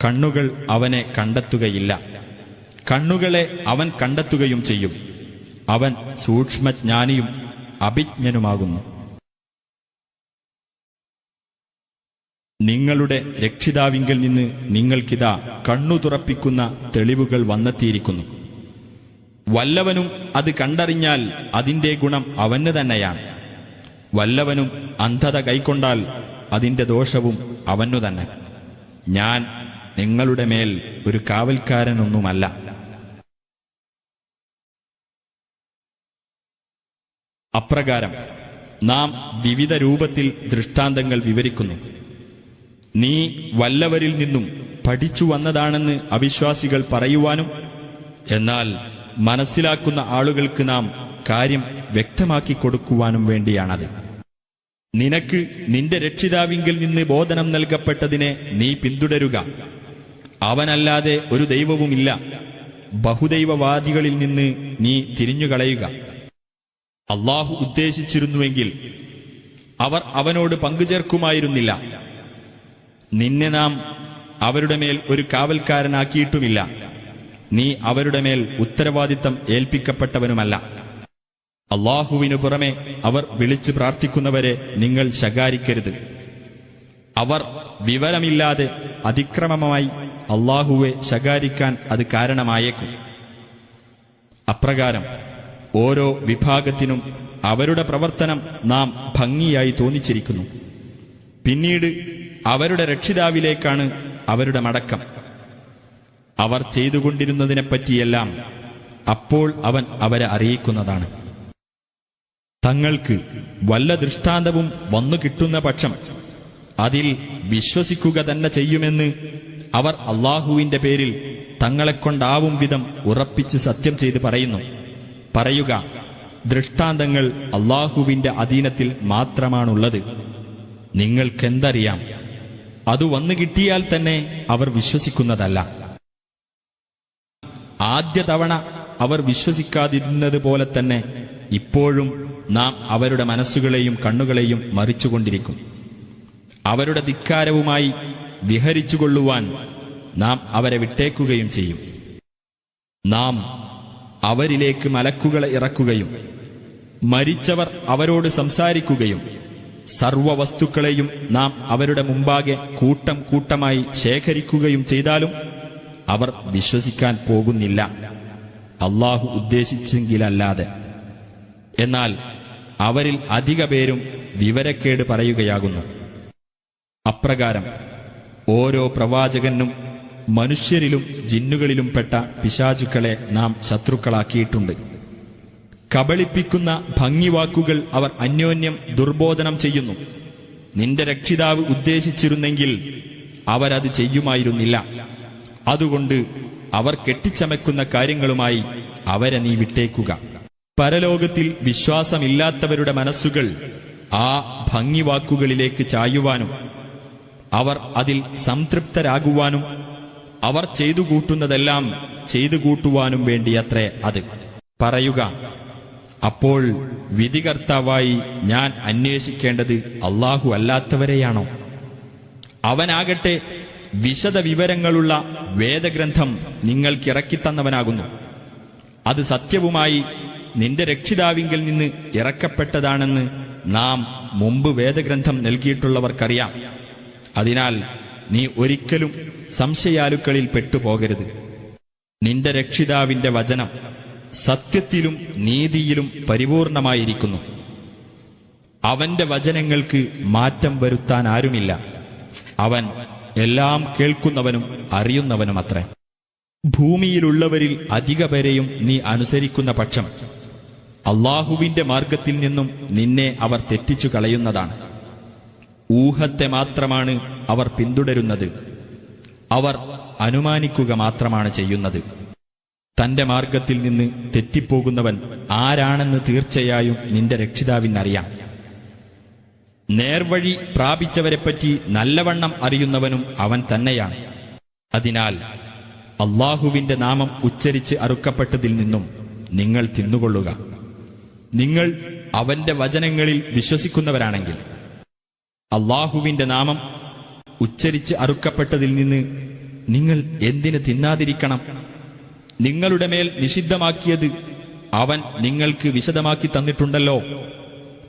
കണ്ണുകൾ അവനെ കണ്ടെത്തുകയില്ല, കണ്ണുകളെ അവൻ കണ്ടെത്തുകയും ചെയ്യും. അവൻ സൂക്ഷ്മജ്ഞാനിയും അഭിജ്ഞനുമാകുന്നു. നിങ്ങളുടെ രക്ഷിതാവിങ്കിൽ നിന്ന് നിങ്ങൾക്കിതാ കണ്ണു തുറപ്പിക്കുന്ന തെളിവുകൾ വന്നെത്തിയിരിക്കുന്നു. വല്ലവനും അത് കണ്ടറിഞ്ഞാൽ അതിന്റെ ഗുണം അവന് തന്നെയാണ്. വല്ലവനും അന്ധത കൈക്കൊണ്ടാൽ അതിന്റെ ദോഷവും അവനു തന്നെ. ഞാൻ നിങ്ങളുടെ മേൽ ഒരു കാവൽക്കാരനൊന്നുമല്ല. അപ്രകാരം നാം വിവിധ രൂപത്തിൽ ദൃഷ്ടാന്തങ്ങൾ വിവരിക്കുന്നു. നീ വല്ലവരിൽ നിന്നും പഠിച്ചു വന്നതാണെന്ന് അവിശ്വാസികൾ പറയുവാനും, എന്നാൽ മനസ്സിലാക്കുന്ന ആളുകൾക്ക് നാം കാര്യം വ്യക്തമാക്കി കൊടുക്കുവാനും വേണ്ടിയാണത്. നിനക്ക് നിന്റെ രക്ഷിതാവിങ്കിൽ നിന്ന് ബോധനം നൽകപ്പെട്ടതിനെ നീ പിന്തുടരുക. അവനല്ലാതെ ഒരു ദൈവവുമില്ല. ബഹുദൈവവാദികളിൽ നിന്ന് നീ തിരിഞ്ഞുകളയുക. അള്ളാഹു ഉദ്ദേശിച്ചിരുന്നുവെങ്കിൽ അവർ അവനോട് പങ്കുചേർക്കുമായിരുന്നില്ല. നിന്നെ നാം അവരുടെ മേൽ ഒരു കാവൽക്കാരനാക്കിയിട്ടുമില്ല. നീ അവരുടെ മേൽ ഉത്തരവാദിത്തം ഏൽപ്പിക്കപ്പെട്ടവനുമല്ല. അള്ളാഹുവിനു പുറമെ അവർ വിളിച്ചു പ്രാർത്ഥിക്കുന്നവരെ നിങ്ങൾ ശകാരിക്കരുത്. അവർ വിവരമില്ലാതെ അതിക്രമമായി അള്ളാഹുവെ ശകാരിക്കാൻ അത് കാരണമായേക്കും. അപ്രകാരം ഓരോ വിഭാഗത്തിനും അവരുടെ പ്രവർത്തനം നാം ഭംഗിയായി തോന്നിച്ചിരിക്കുന്നു. പിന്നീട് അവരുടെ രക്ഷിതാവിലേക്കാണ് അവരുടെ മടക്കം. അവർ ചെയ്തുകൊണ്ടിരുന്നതിനെപ്പറ്റിയെല്ലാം അപ്പോൾ അവൻ അവരെ അറിയിക്കുന്നതാണ്. തങ്ങൾക്ക് വല്ല ദൃഷ്ടാന്തവും വന്നു കിട്ടുന്ന പക്ഷം അതിൽ വിശ്വസിക്കുക തന്നെ ചെയ്യുമെന്ന് അവർ അള്ളാഹുവിന്റെ പേരിൽ തങ്ങളെക്കൊണ്ടാവും വിധം ഉറപ്പിച്ച് സത്യം ചെയ്ത് പറയുന്നു. പറയുക, ദൃഷ്ടാന്തങ്ങൾ അള്ളാഹുവിന്റെ അധീനത്തിൽ മാത്രമാണുള്ളത്. നിങ്ങൾക്കെന്തറിയാം? അത് വന്നു കിട്ടിയാൽ തന്നെ അവർ വിശ്വസിക്കുന്നതല്ല. ആദ്യ തവണ അവർ വിശ്വസിക്കാതിരുന്നത് പോലെ തന്നെ ഇപ്പോഴും നാം അവരുടെ മനസ്സുകളെയും കണ്ണുകളെയും മറിച്ചുകൊണ്ടിരിക്കും. അവരുടെ ധിക്കാരവുമായി വിഹരിച്ചുകൊള്ളുവാൻ നാം അവരെ വിട്ടേക്കുകയും ചെയ്യും. നാം അവരിലേക്ക് മലക്കുകളെ ഇറക്കുകയും മരിച്ചവർ അവരോട് സംസാരിക്കുകയും സർവവസ്തുക്കളെയും നാം അവരുടെ മുമ്പാകെ കൂട്ടം കൂട്ടമായി ശേഖരിക്കുകയും ചെയ്താലും അവർ വിശ്വസിക്കാൻ പോകുന്നില്ല, അള്ളാഹു ഉദ്ദേശിച്ചെങ്കിലല്ലാതെ. എന്നാൽ അവരിൽ അധിക പേരും വിവരക്കേട് പറയുകയാകുന്നു. അപ്രകാരം ഓരോ പ്രവാചകനും മനുഷ്യരിലും ജിന്നുകളിലും പെട്ട പിശാചുക്കളെ നാം ശത്രുക്കളാക്കിയിട്ടുണ്ട്. കബളിപ്പിക്കുന്ന ഭംഗിവാക്കുകൾ അവർ അന്യോന്യം ദുർബോധനം ചെയ്യുന്നു. നിന്റെ രക്ഷിതാവ് ഉദ്ദേശിച്ചിരുന്നെങ്കിൽ അവരത് ചെയ്യുമായിരുന്നില്ല. അതുകൊണ്ട് അവർ കെട്ടിച്ചമയ്ക്കുന്ന കാര്യങ്ങളുമായി അവരെ നീ വിട്ടേക്കുക. പരലോകത്തിൽ വിശ്വാസമില്ലാത്തവരുടെ മനസ്സുകൾ ആ ഭംഗിവാക്കുകളിലേക്ക് ചായുവാനും അവർ അതിൽ സംതൃപ്തരാകുവാനും അവർ ചെയ്തു കൂട്ടുന്നതെല്ലാം ചെയ്തു കൂട്ടുവാനും വേണ്ടിയത്രേ അത്. പറയുക, അപ്പോൾ വിധികർത്താവായി ഞാൻ അന്വേഷിക്കേണ്ടത് അള്ളാഹു അല്ലാത്തവരെയാണോ? അവനാകട്ടെ വിശദ വിവരങ്ങളുള്ള വേദഗ്രന്ഥം നിങ്ങൾക്കിറക്കിത്തന്നവനാകുന്നു. അത് സത്യവുമായി നിന്റെ രക്ഷിതാവിങ്കിൽ നിന്ന് ഇറക്കപ്പെട്ടതാണെന്ന് നാം മുമ്പ് വേദഗ്രന്ഥം നൽകിയിട്ടുള്ളവർക്കറിയാം. അതിനാൽ നീ ഒരിക്കലും സംശയാലുക്കളിൽ പെട്ടുപോകരുത്. നിന്റെ രക്ഷിതാവിന്റെ വചനം സത്യത്തിലും നീതിയിലും പരിപൂർണമായിരിക്കുന്നു. അവന്റെ വചനങ്ങൾക്ക് മാറ്റം വരുത്താൻ ആരുമില്ല. അവൻ എല്ലാം കേൾക്കുന്നവനും അറിയുന്നവനുമത്രേ. ഭൂമിയിലുള്ളവരിൽ അധിക പേരെയും നീ അനുസരിക്കുന്ന പക്ഷം അള്ളാഹുവിന്റെ മാർഗത്തിൽ നിന്നും നിന്നെ അവർ തെറ്റിച്ചു കളയുന്നതാണ്. ഊഹത്തെ മാത്രമാണ് അവർ പിന്തുടരുന്നത്. അവർ അനുമാനിക്കുക മാത്രമാണ് ചെയ്യുന്നത്. തന്റെ മാർഗത്തിൽ നിന്ന് തെറ്റിപ്പോകുന്നവൻ ആരാണെന്ന് തീർച്ചയായും നിന്റെ രക്ഷിതാവിനറിയാം. നേർവഴി പ്രാപിച്ചവരെപ്പറ്റി നല്ലവണ്ണം അറിയുന്നവനും അവൻ തന്നെയാണ്. അതിനാൽ അള്ളാഹുവിന്റെ നാമം ഉച്ചരിച്ച് അറുക്കപ്പെട്ടതിൽ നിന്നും നിങ്ങൾ തിന്നുകൊള്ളുക. നിങ്ങൾ അവന്റെ വചനങ്ങളിൽ വിശ്വസിക്കുന്നവരാണെങ്കിൽ. അല്ലാഹുവിന്റെ നാമം ഉച്ചരിച്ച് അറുക്കപ്പെട്ടതിൽ നിന്ന് നിങ്ങൾ എന്തിന് തിന്നാതിരിക്കണം? നിങ്ങളുടെ മേൽ നിഷിദ്ധമാക്കിയത് അവൻ നിങ്ങൾക്ക് വിശദമാക്കി തന്നിട്ടുണ്ടല്ലോ.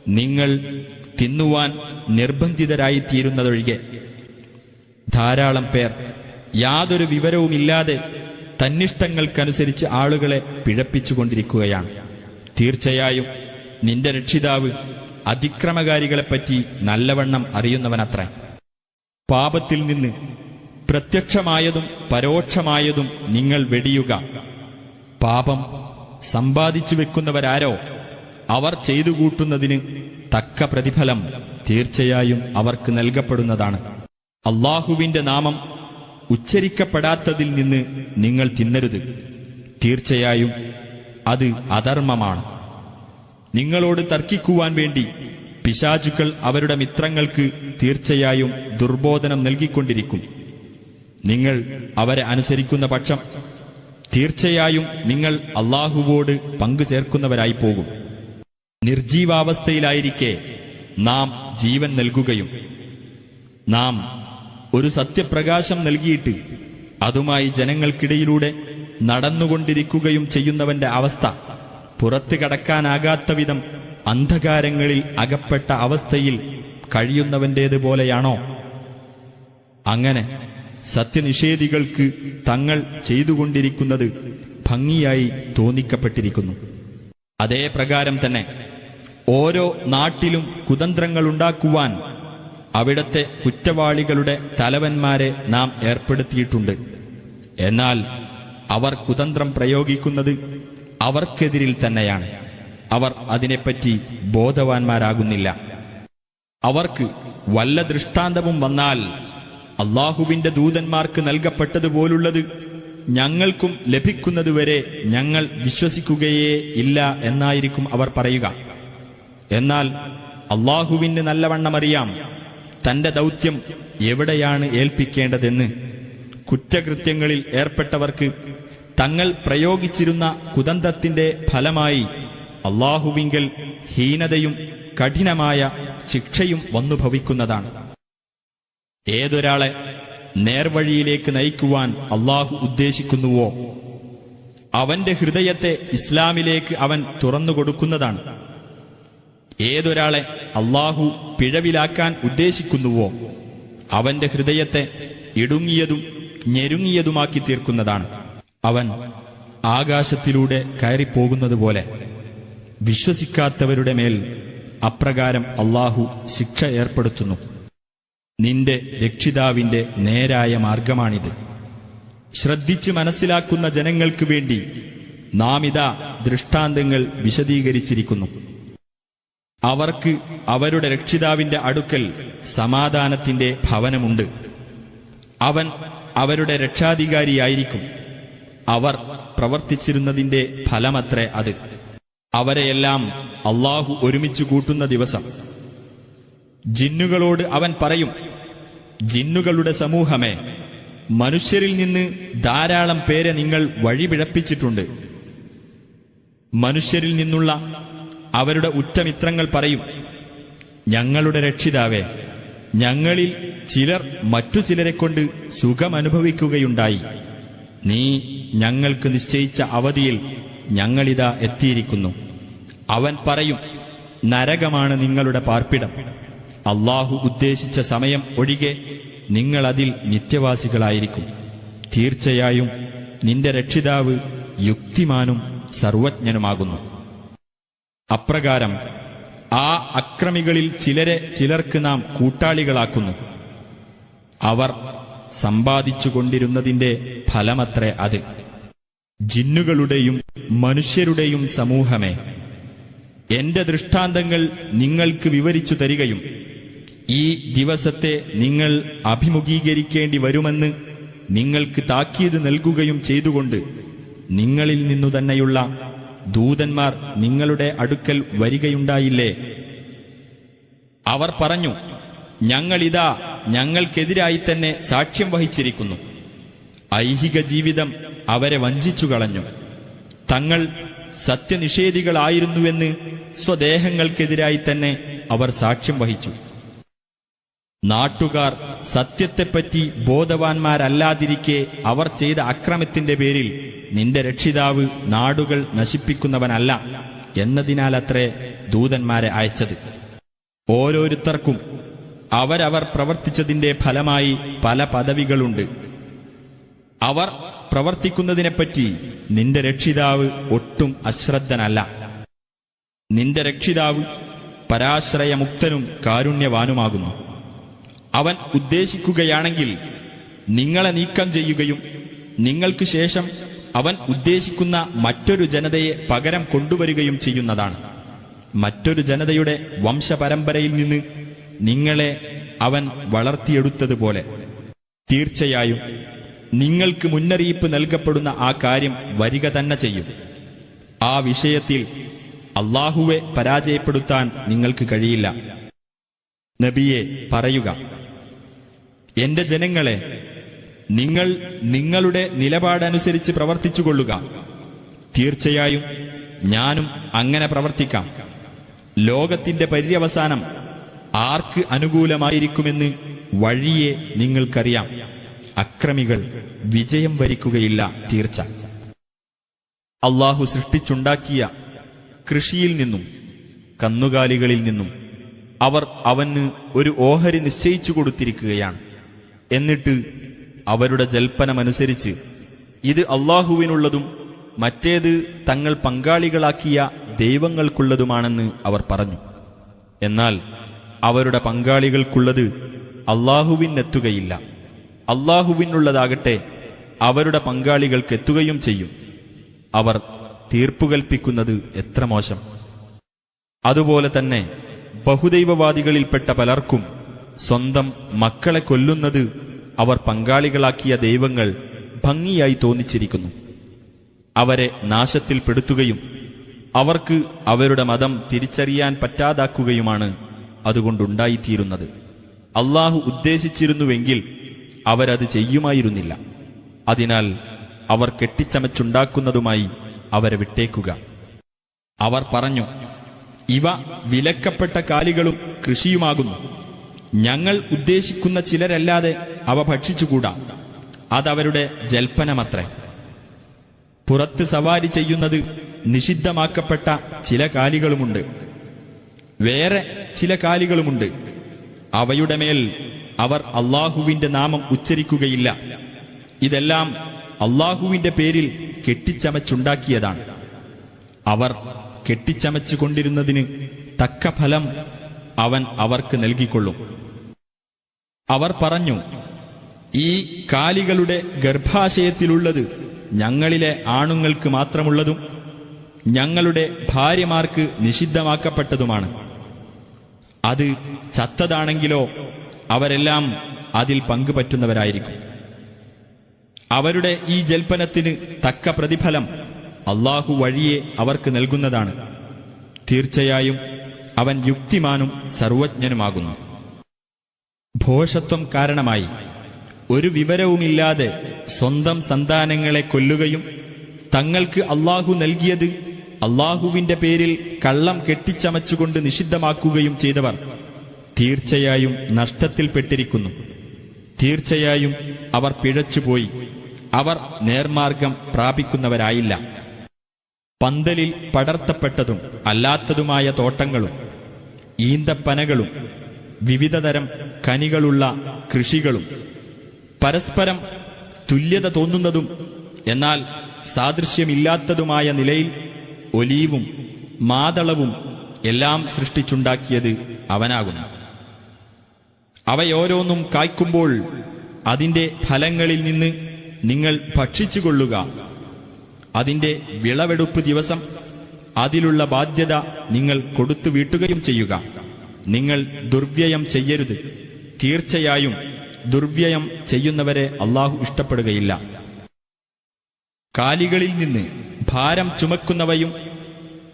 നിങ്ങൾ തിന്നുവാൻ നിർബന്ധിതരായിത്തീരുന്നതൊഴികെ. ധാരാളം പേർ യാതൊരു വിവരവുമില്ലാതെ തന്നിഷ്ടങ്ങൾക്കനുസരിച്ച് ആളുകളെ പിഴപ്പിച്ചുകൊണ്ടിരിക്കുകയാണ്. തീർച്ചയായും നിന്റെ രക്ഷിതാവ് അതിക്രമകാരികളെപ്പറ്റി നല്ലവണ്ണം അറിയുന്നവനത്രേ. പാപത്തിൽ നിന്ന് പ്രത്യക്ഷമായതും പരോക്ഷമായതും നിങ്ങൾ വെടിയുക. പാപം സമ്പാദിച്ചു വെക്കുന്നവരാരോ അവർ ചെയ്തു കൂട്ടുന്നതിന് തക്ക പ്രതിഫലം തീർച്ചയായും അവർക്ക് നൽകപ്പെടുന്നതാണ്. അല്ലാഹുവിന്റെ നാമം ഉച്ചരിക്കപ്പെടാത്തതിൽ നിന്ന് നിങ്ങൾ തിന്നരുത്. തീർച്ചയായും അത് അധർമ്മമാണ്. നിങ്ങളോട് തർക്കിക്കുവാൻ വേണ്ടി പിശാചുക്കൾ അവരുടെ മിത്രങ്ങൾക്ക് തീർച്ചയായും ദുർബോധനം നൽകിക്കൊണ്ടിരിക്കും. നിങ്ങൾ അവരെ അനുസരിക്കുന്ന പക്ഷം തീർച്ചയായും നിങ്ങൾ അല്ലാഹുവോട് പങ്കു ചേർക്കുന്നവരായി പോകും. നിർജീവാവസ്ഥയിലായിരിക്കെ നാം ജീവൻ നൽകുകയും നാം ഒരു സത്യപ്രകാശം നൽകിയിട്ട് അതുമായി ജനങ്ങൾക്കിടയിലൂടെ നടന്നുകൊണ്ടിരിക്കുകയും ചെയ്യുന്നവന്റെ അവസ്ഥ പുറത്തു കടക്കാനാകാത്ത വിധം അന്ധകാരങ്ങളിൽ അകപ്പെട്ട അവസ്ഥയിൽ കഴിയുന്നവന്റേതുപോലെയാണോ? അങ്ങനെ സത്യനിഷേധികൾക്ക് തങ്ങൾ ചെയ്തുകൊണ്ടിരിക്കുന്നത് ഭംഗിയായി തോന്നിക്കപ്പെട്ടിരിക്കുന്നു. അതേ പ്രകാരം തന്നെ ഓരോ നാട്ടിലും കുതന്ത്രങ്ങളുണ്ടാക്കുവാൻ അവിടത്തെ കുറ്റവാളികളുടെ തലവന്മാരെ നാം ഏർപ്പെടുത്തിയിട്ടുണ്ട്. എന്നാൽ അവർ കുതന്ത്രം പ്രയോഗിക്കുന്നത് അവർക്കെതിരിൽ തന്നെയാണ്. അവർ അതിനെപ്പറ്റി ബോധവാന്മാരാകുന്നില്ല. അവർക്ക് വല്ല ദൃഷ്ടാന്തവും വന്നാൽ അല്ലാഹുവിന്റെ ദൂതന്മാർക്ക് നൽകപ്പെട്ടതുപോലുള്ളത് ഞങ്ങൾക്കും ലഭിക്കുന്നതുവരെ ഞങ്ങൾ വിശ്വസിക്കുകയേ ഇല്ല എന്നായിരിക്കും അവർ പറയുക. എന്നാൽ അല്ലാഹുവിന് നല്ലവണ്ണമറിയാം തന്റെ ദൗത്യം എവിടെയാണ് ഏൽപ്പിക്കേണ്ടതെന്ന്. കുറ്റകൃത്യങ്ങളിൽ ഏർപ്പെട്ടവർക്ക് തങ്ങൾ പ്രയോഗിച്ചിരുന്ന കുതന്ത്രത്തിന്റെ ഫലമായി അല്ലാഹുവിങ്കൽ ഹീനതയും കഠിനമായ ശിക്ഷയും വന്നു ഭവിക്കുന്നതാണ്. ഏതൊരാളെ നേർവഴിയിലേക്ക് നയിക്കുവാൻ അല്ലാഹു ഉദ്ദേശിക്കുന്നുവോ അവന്റെ ഹൃദയത്തെ ഇസ്ലാമിലേക്ക് അവൻ തുറന്നുകൊടുക്കുന്നതാണ്. ഏതൊരാളെ അല്ലാഹു പിഴവിലാക്കാൻ ഉദ്ദേശിക്കുന്നുവോ അവന്റെ ഹൃദയത്തെ ഇടുങ്ങിയതും ഞെരുങ്ങിയതുമാക്കി തീർക്കുന്നതാണ്. അവൻ ആകാശത്തിലൂടെ കയറിപ്പോകുന്നതുപോലെ വിശ്വസിക്കാത്തവരുടെ മേൽ അപ്രകാരം അല്ലാഹു ശിക്ഷ ഏർപ്പെടുത്തുന്നു. നിന്റെ രക്ഷിതാവിന്റെ നേരായ മാർഗമാണിത്. ശ്രദ്ധിച്ച് മനസ്സിലാക്കുന്ന ജനങ്ങൾക്ക് വേണ്ടി നാം ഇതാ ദൃഷ്ടാന്തങ്ങൾ വിശദീകരിച്ചിരിക്കുന്നു. അവർക്ക് അവരുടെ രക്ഷിതാവിന്റെ അടുക്കൽ സമാധാനത്തിന്റെ ഭവനമുണ്ട്. അവൻ അവരുടെ രക്ഷാധികാരിയായിരിക്കും. അവർ പ്രവർത്തിച്ചിരുന്നതിന്റെ ഫലമത്രേ അത്. അവരെയെല്ലാം അല്ലാഹു ഒരുമിച്ച് കൂട്ടുന്ന ദിവസം ജിന്നുകളോട് അവൻ പറയും, ജിന്നുകളുടെ സമൂഹമേ, മനുഷ്യരിൽ നിന്ന് ധാരാളം പേരെ നിങ്ങൾ വഴിപിഴപ്പിച്ചിട്ടുണ്ട്. മനുഷ്യരിൽ നിന്നുള്ള അവരുടെ ഉറ്റമിത്രങ്ങൾ പറയും, ഞങ്ങളുടെ രക്ഷിതാവേ, ഞങ്ങളിൽ ചിലർ മറ്റു ചിലരെക്കൊണ്ട് സുഖമനുഭവിക്കുകയുണ്ടായി. നീ ഞങ്ങൾക്ക് നിശ്ചയിച്ച അവധിയിൽ ഞങ്ങളിതാ എത്തിയിരിക്കുന്നു. അവൻ പറയും, നരകമാണ് നിങ്ങളുടെ പാർപ്പിടം. അല്ലാഹു ഉദ്ദേശിച്ച സമയം ഒഴികെ നിങ്ങളതിൽ നിത്യവാസികളായിരിക്കും. തീർച്ചയായും നിന്റെ രക്ഷിതാവ് യുക്തിമാനും സർവജ്ഞനുമാകുന്നു. അപ്രകാരം ആ അക്രമികളിൽ ചിലരെ ചിലർക്ക് നാം കൂട്ടാളികളാക്കുന്നു. അവർ സമ്പാദിച്ചുകൊണ്ടിരുന്നതിന്റെ ഫലമത്രേ അത്. ജിന്നുകളുടെയും മനുഷ്യരുടെയും സമൂഹമേ, എന്റെ ദൃഷ്ടാന്തങ്ങൾ നിങ്ങൾക്ക് വിവരിച്ചു തരികയും ഈ ദിവസത്തെ നിങ്ങൾ അഭിമുഖീകരിക്കേണ്ടി വരുമെന്ന് നിങ്ങൾക്ക് താക്കീത് നൽകുകയും ചെയ്തുകൊണ്ട് നിങ്ങളിൽ നിന്നു തന്നെയുള്ള ദൂതന്മാർ നിങ്ങളുടെ അടുക്കൽ വരികയുണ്ടായില്ലേ? അവർ പറഞ്ഞു, ഞങ്ങളിതാ ഞങ്ങൾക്കെതിരായി തന്നെ സാക്ഷ്യം വഹിച്ചിരിക്കുന്നു. ഐഹിക ജീവിതം അവരെ വഞ്ചിച്ചു കളഞ്ഞു. തങ്ങൾ സത്യനിഷേധികളായിരുന്നുവെന്ന് സ്വദേഹങ്ങൾക്കെതിരായി തന്നെ അവർ സാക്ഷ്യം വഹിച്ചു. നാട്ടുകാർ സത്യത്തെപ്പറ്റി ബോധവാന്മാരല്ലാതിരിക്കെ അവർ ചെയ്ത അക്രമത്തിന്റെ പേരിൽ നിന്റെ രക്ഷിതാവ് നാടുകൾ നശിപ്പിക്കുന്നവനല്ല എന്നതിനാലത്രേ ദൂതന്മാരെ അയച്ചത്. ഓരോരുത്തർക്കും അവരവർ പ്രവർത്തിച്ചതിന്റെ ഫലമായി പല പദവികളുണ്ട്. അവർ പ്രവർത്തിക്കുന്നതിനെപ്പറ്റി നിന്റെ രക്ഷിതാവ് ഒട്ടും അശ്രദ്ധനല്ല. നിന്റെ രക്ഷിതാവ് പരാശ്രയമുക്തനും കാരുണ്യവാനുമാകുന്നു. അവൻ ഉദ്ദേശിക്കുകയാണെങ്കിൽ നിങ്ങളെ നീക്കം ചെയ്യുകയും നിങ്ങൾക്ക് ശേഷം അവൻ ഉദ്ദേശിക്കുന്ന മറ്റൊരു ജനതയെ പകരം കൊണ്ടുവരികയും ചെയ്യുന്നതാണ്. മറ്റൊരു ജനതയുടെ വംശപരമ്പരയിൽ നിന്ന് നിങ്ങളെ അവൻ വളർത്തിയെടുത്തതുപോലെ തീർച്ചയായും നിങ്ങൾക്ക് മുന്നറിയിപ്പ് നൽകപ്പെടുന്ന ആ കാര്യം വരിക തന്നെ ചെയ്യും. ആ വിഷയത്തിൽ അല്ലാഹുവെ പരാജയപ്പെടുത്താൻ നിങ്ങൾക്ക് കഴിയില്ല. നബിയെ പറയുക, എന്റെ ജനങ്ങളെ, നിങ്ങൾ നിങ്ങളുടെ നിലപാടനുസരിച്ച് പ്രവർത്തിച്ചുകൊള്ളുക. തീർച്ചയായും ഞാനും അങ്ങനെ പ്രവർത്തിക്കാം. ലോകത്തിന്റെ പര്യവസാനം ആർക്ക് അനുകൂലമായിരിക്കുമെന്ന് വഴിയെ നിങ്ങൾക്കറിയാം. അക്രമികൾ വിജയം വരിക്കുകയില്ല തീർച്ച. അല്ലാഹു സൃഷ്ടിച്ചുണ്ടാക്കിയ കൃഷിയിൽ നിന്നും കന്നുകാലികളിൽ നിന്നും അവർ അവന് ഒരു ഓഹരി നിശ്ചയിച്ചു കൊടുത്തിരിക്കുകയാണ്. എന്നിട്ട് അവരുടെ ജൽപ്പനമനുസരിച്ച് ഇത് അല്ലാഹുവിനുള്ളതും മറ്റേത് തങ്ങൾ പങ്കാളികളാക്കിയ ദൈവങ്ങൾക്കുള്ളതുമാണെന്ന് അവർ പറഞ്ഞു. എന്നാൽ അവരുടെ പങ്കാളികൾക്കുള്ളത് അല്ലാഹുവിനെത്തുകയില്ല. അല്ലാഹുവിനുള്ളതാകട്ടെ അവരുടെ പങ്കാളികൾക്കെത്തുകയും ചെയ്യും. അവർ തീർപ്പുകൽപ്പിക്കുന്നത് എത്ര മോശം! അതുപോലെ തന്നെ ബഹുദൈവവാദികളിൽപ്പെട്ട പലർക്കും സ്വന്തം മക്കളെ കൊല്ലുന്നത് അവർ പങ്കാളികളാക്കിയ ദൈവങ്ങൾ ഭംഗിയായി തോന്നിച്ചിരിക്കുന്നു. അവരെ നാശത്തിൽപ്പെടുത്തുകയും അവർക്ക് അവരുടെ മതം തിരിച്ചറിയാൻ പറ്റാതാക്കുകയുമാണ് അതുകൊണ്ടുണ്ടായിത്തീരുന്നത്. അല്ലാഹു ഉദ്ദേശിച്ചിരുന്നുവെങ്കിൽ അവരത് ചെയ്യുമായിരുന്നില്ല. അതിനാൽ അവർ കെട്ടിച്ചമച്ചുണ്ടാക്കുന്നതുമായി അവരെ വിട്ടേക്കുക. അവർ പറഞ്ഞു, ഇവ വിലക്കപ്പെട്ട കാലികളും കൃഷിയുമാകുന്നു. ഞങ്ങൾ ഉദ്ദേശിക്കുന്ന ചിലരല്ലാതെ അവ ഭക്ഷിച്ചുകൂടാ. അതവരുടെ ജൽപ്പനമത്രേ. പുറത്ത് സവാരി ചെയ്യുന്നത് നിഷിദ്ധമാക്കപ്പെട്ട ചില കാലികളുമുണ്ട്. വേറെ ചില കാലികളുമുണ്ട്. അവയുടെ മേൽ അവർ അല്ലാഹുവിന്റെ നാമം ഉച്ചരിക്കുകയില്ല. ഇതെല്ലാം അല്ലാഹുവിന്റെ പേരിൽ കെട്ടിച്ചമച്ചുണ്ടാക്കിയതാണ്. അവർ കെട്ടിച്ചമച്ചു കൊണ്ടിരുന്നതിന് തക്ക ഫലം അവൻ അവർക്ക് നൽകിക്കൊള്ളും. അവർ പറഞ്ഞു, ഈ കാലികളുടെ ഗർഭാശയത്തിലുള്ളത് ഞങ്ങളിലെ ആണുങ്ങൾക്ക് മാത്രമുള്ളതും ഞങ്ങളുടെ ഭാര്യമാർക്ക് നിഷിദ്ധമാക്കപ്പെട്ടതുമാണ്. അത് ചത്തതാണെങ്കിലോ അവരെല്ലാം അതിൽ പങ്കുപറ്റുന്നവരായിരിക്കും. അവരുടെ ഈ ജൽപ്പനത്തിന് തക്ക പ്രതിഫലം അല്ലാഹു വഴിയെ അവർക്ക് നൽകുന്നതാണ്. തീർച്ചയായും അവൻ യുക്തിമാനും സർവജ്ഞനുമാകുന്നു. ഭോഷത്വം കാരണമായി ഒരു വിവരവുമില്ലാതെ സ്വന്തം സന്താനങ്ങളെ കൊല്ലുകയും തങ്ങൾക്ക് അല്ലാഹു നൽകിയത് അല്ലാഹുവിന്റെ പേരിൽ കള്ളം കെട്ടിച്ചമച്ചുകൊണ്ട് നിഷിദ്ധമാക്കുകയും ചെയ്തവർ തീർച്ചയായും നഷ്ടത്തിൽപ്പെട്ടിരിക്കുന്നു. തീർച്ചയായും അവർ പിഴച്ചുപോയി. അവർ നേർമാർഗം പ്രാപിക്കുന്നവരായില്ല. പന്തലിൽ പടർത്തപ്പെട്ടതും അല്ലാത്തതുമായ തോട്ടങ്ങളും ഈന്തപ്പനകളും വിവിധതരം കനികളുള്ള കൃഷികളും പരസ്പരം തുല്യത തോന്നുന്നതും എന്നാൽ സാദൃശ്യമില്ലാത്തതുമായ നിലയിൽ ഒലീവും മാതളവും എല്ലാം സൃഷ്ടിച്ചുണ്ടാക്കിയത് അവനാകുന്നു. അവയോരോന്നും കായ്ക്കുമ്പോൾ അതിന്റെ ഫലങ്ങളിൽ നിന്ന് നിങ്ങൾ ഭക്ഷിച്ചുകൊള്ളുക. അതിന്റെ വിളവെടുപ്പ് ദിവസം അതിലുള്ള ബാധ്യത നിങ്ങൾ കൊടുത്തു വീട്ടുകയും ചെയ്യുക. നിങ്ങൾ ദുർവ്യയം ചെയ്യരുത്. തീർച്ചയായും ദുർവ്യയം ചെയ്യുന്നവരെ അല്ലാഹു ഇഷ്ടപ്പെടുകയില്ല. കാലികളിൽ നിന്ന് ഭാരം ചുമക്കുന്നവയും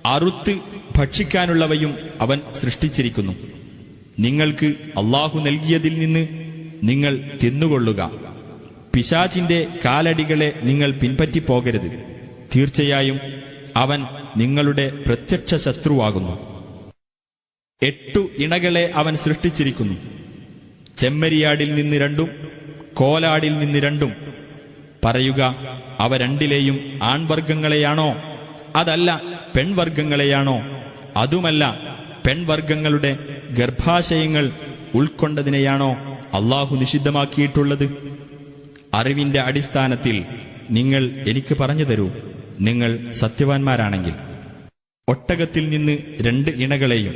അറുത്ത് ഭക്ഷിക്കാനുള്ളവയും അവൻ സൃഷ്ടിച്ചിരിക്കുന്നു. നിങ്ങൾക്ക് അല്ലാഹു നൽകിയതിൽ നിന്ന് നിങ്ങൾ തിന്നുകൊള്ളുക. പിശാചിന്റെ കാലടികളെ നിങ്ങൾ പിൻപറ്റിപ്പോകരുത്. തീർച്ചയായും അവൻ നിങ്ങളുടെ പ്രത്യക്ഷ ശത്രുവാകുന്നു. 8 ഇണകളെ അവൻ സൃഷ്ടിച്ചിരിക്കുന്നു. ചെമ്മരിയാടിൽ നിന്ന് 2, കോലാടിൽ നിന്ന് 2. പറയുക, അവ രണ്ടിലെയും ആൺവർഗങ്ങളെയാണോ, അതല്ല പെൺവർഗങ്ങളെയാണോ? അതുമല്ല, പെൺവർഗങ്ങളുടെ ഗർഭാശയങ്ങൾ ഉൾക്കൊണ്ടതിനെയാണോ അള്ളാഹു നിഷിദ്ധമാക്കിയിട്ടുള്ളത്? അറിവിന്റെ അടിസ്ഥാനത്തിൽ നിങ്ങൾ എനിക്ക് പറഞ്ഞു തരൂ, നിങ്ങൾ സത്യവാൻമാരാണെങ്കിൽ. ഒട്ടകത്തിൽ നിന്ന് 2 ഇണകളെയും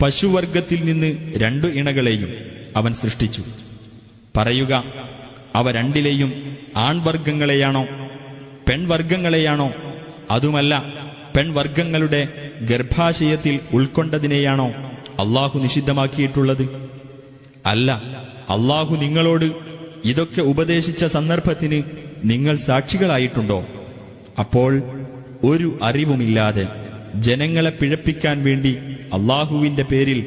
പശുവർഗത്തിൽ നിന്ന് 2 ഇണകളെയും അവൻ സൃഷ്ടിച്ചു. പറയുക, അവ രണ്ടിലെയും ആൺവർഗങ്ങളെയാണോ, പെൺവർഗങ്ങളെയാണോ? അതുമല്ല, പെൺവർഗങ്ങളുടെ ഗർഭാശയത്തിൽ ഉൾക്കൊണ്ടതിനെയാണോ അള്ളാഹു നിഷിദ്ധമാക്കിയിട്ടുള്ളത്? അല്ല, അള്ളാഹു നിങ്ങളോട് ഇതൊക്കെ ഉപദേശിച്ച സന്ദർഭത്തിന് നിങ്ങൾ സാക്ഷികളായിട്ടുണ്ടോ? അപ്പോൾ ഒരു അറിവുമില്ലാതെ ജനങ്ങളെ പിഴപ്പിക്കാൻ വേണ്ടി അള്ളാഹുവിന്റെ പേരിൽ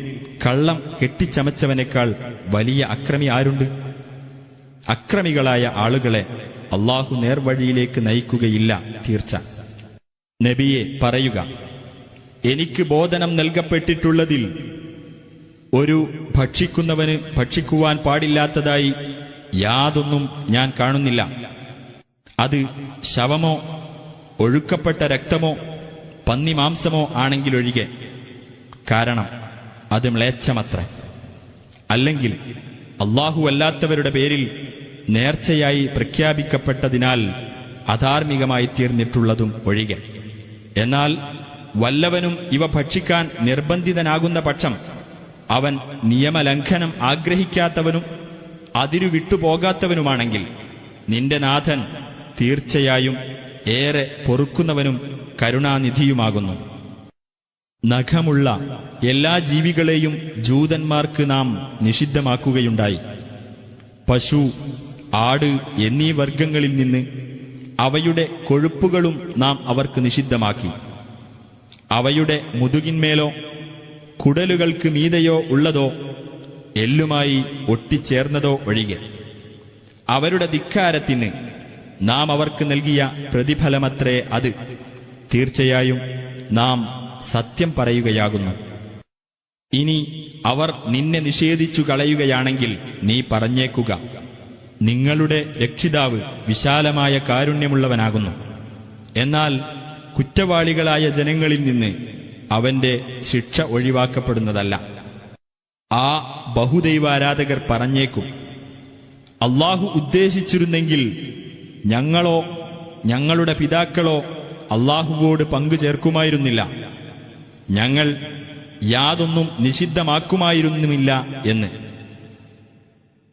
കള്ളം കെട്ടിച്ചമച്ചവനേക്കാൾ വലിയ അക്രമി ആരുണ്ട്? അക്രമികളായ ആളുകളെ അള്ളാഹു നേർവഴിയിലേക്ക് നയിക്കുകയില്ല, തീർച്ച. നബിയെ പറയുക, എനിക്ക് ബോധനം നൽകപ്പെട്ടിട്ടുള്ളതിൽ ഒരു ഭക്ഷിക്കുന്നവന് ഭക്ഷിക്കുവാൻ പാടില്ലാത്തതായി യാതൊന്നും ഞാൻ കാണുന്നില്ല. അത് ശവമോ ഒഴുക്കപ്പെട്ട രക്തമോ പന്നിമാംസമോ ആണെങ്കിലൊഴികെ. കാരണം അത് മ്ലേച്ഛമത്രേ. അല്ലെങ്കിൽ അല്ലാഹു അല്ലാത്തവരുടെ പേരിൽ നേർച്ചയായി പ്രഖ്യാപിക്കപ്പെട്ടതിനാൽ അധാർമികമായി തീർന്നിട്ടുള്ളതും ഒഴികെ. എന്നാൽ വല്ലവനും ഇവ ഭക്ഷിക്കാൻ നിർബന്ധിതനാകുന്ന പക്ഷം അവൻ നിയമലംഘനം ആഗ്രഹിക്കാത്തവനും അതിരുവിട്ടുപോകാത്തവനുമാണെങ്കിൽ നിന്റെ നാഥൻ തീർച്ചയായും ഏറെ പൊറുക്കുന്നവനും കരുണാനിധിയുമാകുന്നു. നഖമുള്ള എല്ലാ ജീവികളെയും ജൂതന്മാർക്ക് നാം നിഷിദ്ധമാക്കുകയുണ്ടായി. പശു, ആട് എന്നീ വർഗങ്ങളിൽ നിന്ന് അവയുടെ കൊഴുപ്പുകളും നാം അവർക്ക് നിഷിദ്ധമാക്കി. അവയുടെ മുതുകിന്മേലോ കുടലുകൾക്ക് മീതെയോ ഉള്ളതോ എല്ലുമായി ഒട്ടിച്ചേർന്നതോ ഒഴികെ. അവരുടെ ധിക്കാരത്തിന് നാം അവർക്ക് നൽകിയ പ്രതിഫലമത്രേ അത്. തീർച്ചയായും നാം സത്യം പറയുകയാകുന്നു. ഇനി അവർ നിന്നെ നിഷേധിച്ചു കളയുകയാണെങ്കിൽ നീ പറഞ്ഞേക്കുക, നിങ്ങളുടെ രക്ഷിതാവ് വിശാലമായ കാരുണ്യമുള്ളവനാകുന്നു. എന്നാൽ കുറ്റവാളികളായ ജനങ്ങളിൽ നിന്ന് അവന്റെ ശിക്ഷ ഒഴിവാക്കപ്പെടുന്നതല്ല. ആ ബഹുദൈവാരാധകർ പറഞ്ഞേക്കും, അള്ളാഹു ഉദ്ദേശിച്ചിരുന്നെങ്കിൽ ഞങ്ങളോ ഞങ്ങളുടെ പിതാക്കളോ അള്ളാഹുവോട് പങ്കു ചേർക്കുമായിരുന്നില്ല, ഞങ്ങൾ യാതൊന്നും നിഷിദ്ധമാക്കുമായിരുന്നുമില്ല എന്ന്.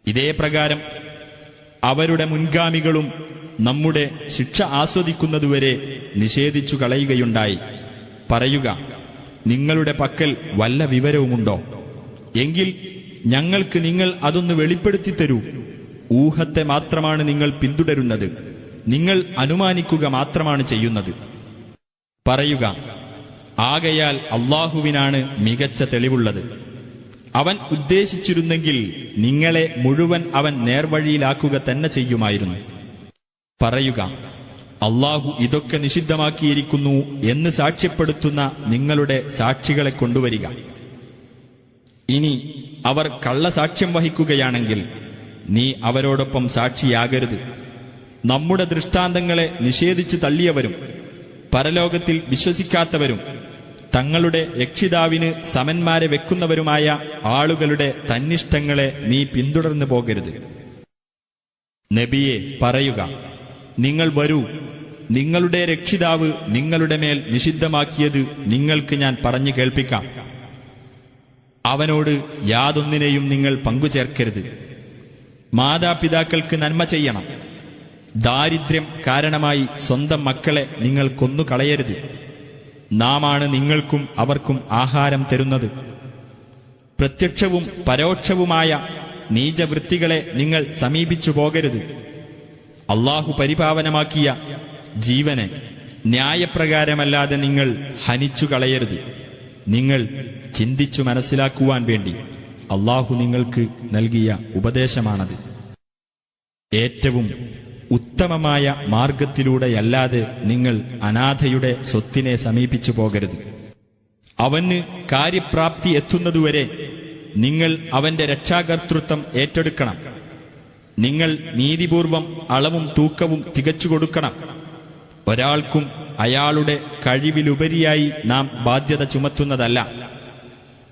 ഇതേ പ്രകാരം അവരുടെ മുൻഗാമികളും നമ്മുടെ ശിക്ഷ ആസ്വദിക്കുന്നതുവരെ നിഷേധിച്ചു കളയുകയുണ്ടായി. പറയുക, നിങ്ങളുടെ പക്കൽ വല്ല വിവരവുമുണ്ടോ? എങ്കിൽ ഞങ്ങൾക്ക് നിങ്ങൾ അതൊന്ന് വെളിപ്പെടുത്തി തരൂ. ഊഹത്തെ മാത്രമാണ് നിങ്ങൾ പിന്തുടരുന്നത്, നിങ്ങൾ അനുമാനിക്കുക മാത്രമാണ് ചെയ്യുന്നത്. പറയുക, ആകയാൽ അള്ളാഹുവിനാണ് മികച്ച തെളിവുള്ളത്. അവൻ ഉദ്ദേശിച്ചിരുന്നെങ്കിൽ നിങ്ങളെ മുഴുവൻ അവൻ നേർവഴിയിലാക്കുക തന്നെ ചെയ്യുമായിരുന്നു. പറയുക, അള്ളാഹു ഇതൊക്കെ നിഷിദ്ധമാക്കിയിരിക്കുന്നു എന്ന് സാക്ഷ്യപ്പെടുത്തുന്ന നിങ്ങളുടെ സാക്ഷികളെ കൊണ്ടുവരിക. ഇനി അവർ കള്ളസാക്ഷ്യം വഹിക്കുകയാണെങ്കിൽ നീ അവരോടൊപ്പം സാക്ഷിയാകരുത്. നമ്മുടെ ദൃഷ്ടാന്തങ്ങളെ നിഷേധിച്ചു തള്ളിയവരും പരലോകത്തിൽ വിശ്വസിക്കാത്തവരും തങ്ങളുടെ രക്ഷിതാവിന് സമന്മാരെ വെക്കുന്നവരുമായ ആളുകളുടെ തന്നിഷ്ടങ്ങളെ നീ പിന്തുടർന്നു പോകരുത്. നബിയെ പറയുക, നിങ്ങൾ വരൂ, നിങ്ങളുടെ രക്ഷിതാവ് നിങ്ങളുടെ മേൽ നിഷിദ്ധമാക്കിയത് നിങ്ങൾക്ക് ഞാൻ പറഞ്ഞു കേൾപ്പിക്കാം. അവനോട് യാതൊന്നിനെയും നിങ്ങൾ പങ്കുചേർക്കരുത്. മാതാപിതാക്കൾക്ക് നന്മ ചെയ്യണം. ദാരിദ്ര്യം കാരണമായി സ്വന്തം മക്കളെ നിങ്ങൾ കൊന്നുകളയരുത്. നാമാണ് നിങ്ങൾക്കും അവർക്കും ആഹാരം തരുന്നത്. പ്രത്യക്ഷവും പരോക്ഷവുമായ നീചവൃത്തികളെ നിങ്ങൾ സമീപിച്ചു പോകരുത്. അള്ളാഹു പരിപാവനമാക്കിയ ജീവനെ ന്യായപ്രകാരമല്ലാതെ നിങ്ങൾ ഹനിച്ചു കളയരുത്. നിങ്ങൾ ചിന്തിച്ചു മനസ്സിലാക്കുവാൻ വേണ്ടി അള്ളാഹു നിങ്ങൾക്ക് നൽകിയ ഉപദേശമാണത്. ഏറ്റവും ഉത്തമമായ മാർഗത്തിലൂടെയല്ലാതെ നിങ്ങൾ അനാഥയുടെ സ്വത്തിനെ സമീപിച്ചു പോകരുത്. അവന് കാര്യപ്രാപ്തി എത്തുന്നതുവരെ നിങ്ങൾ അവന്റെ രക്ഷാകർതൃത്വം ഏറ്റെടുക്കണം. നിങ്ങൾ നീതിപൂർവം അളവും തൂക്കവും തികച്ചു കൊടുക്കണം. ഒരാൾക്കും അയാളുടെ കഴിവിലുപരിയായി നാം ബാധ്യത ചുമത്തുന്നതല്ല.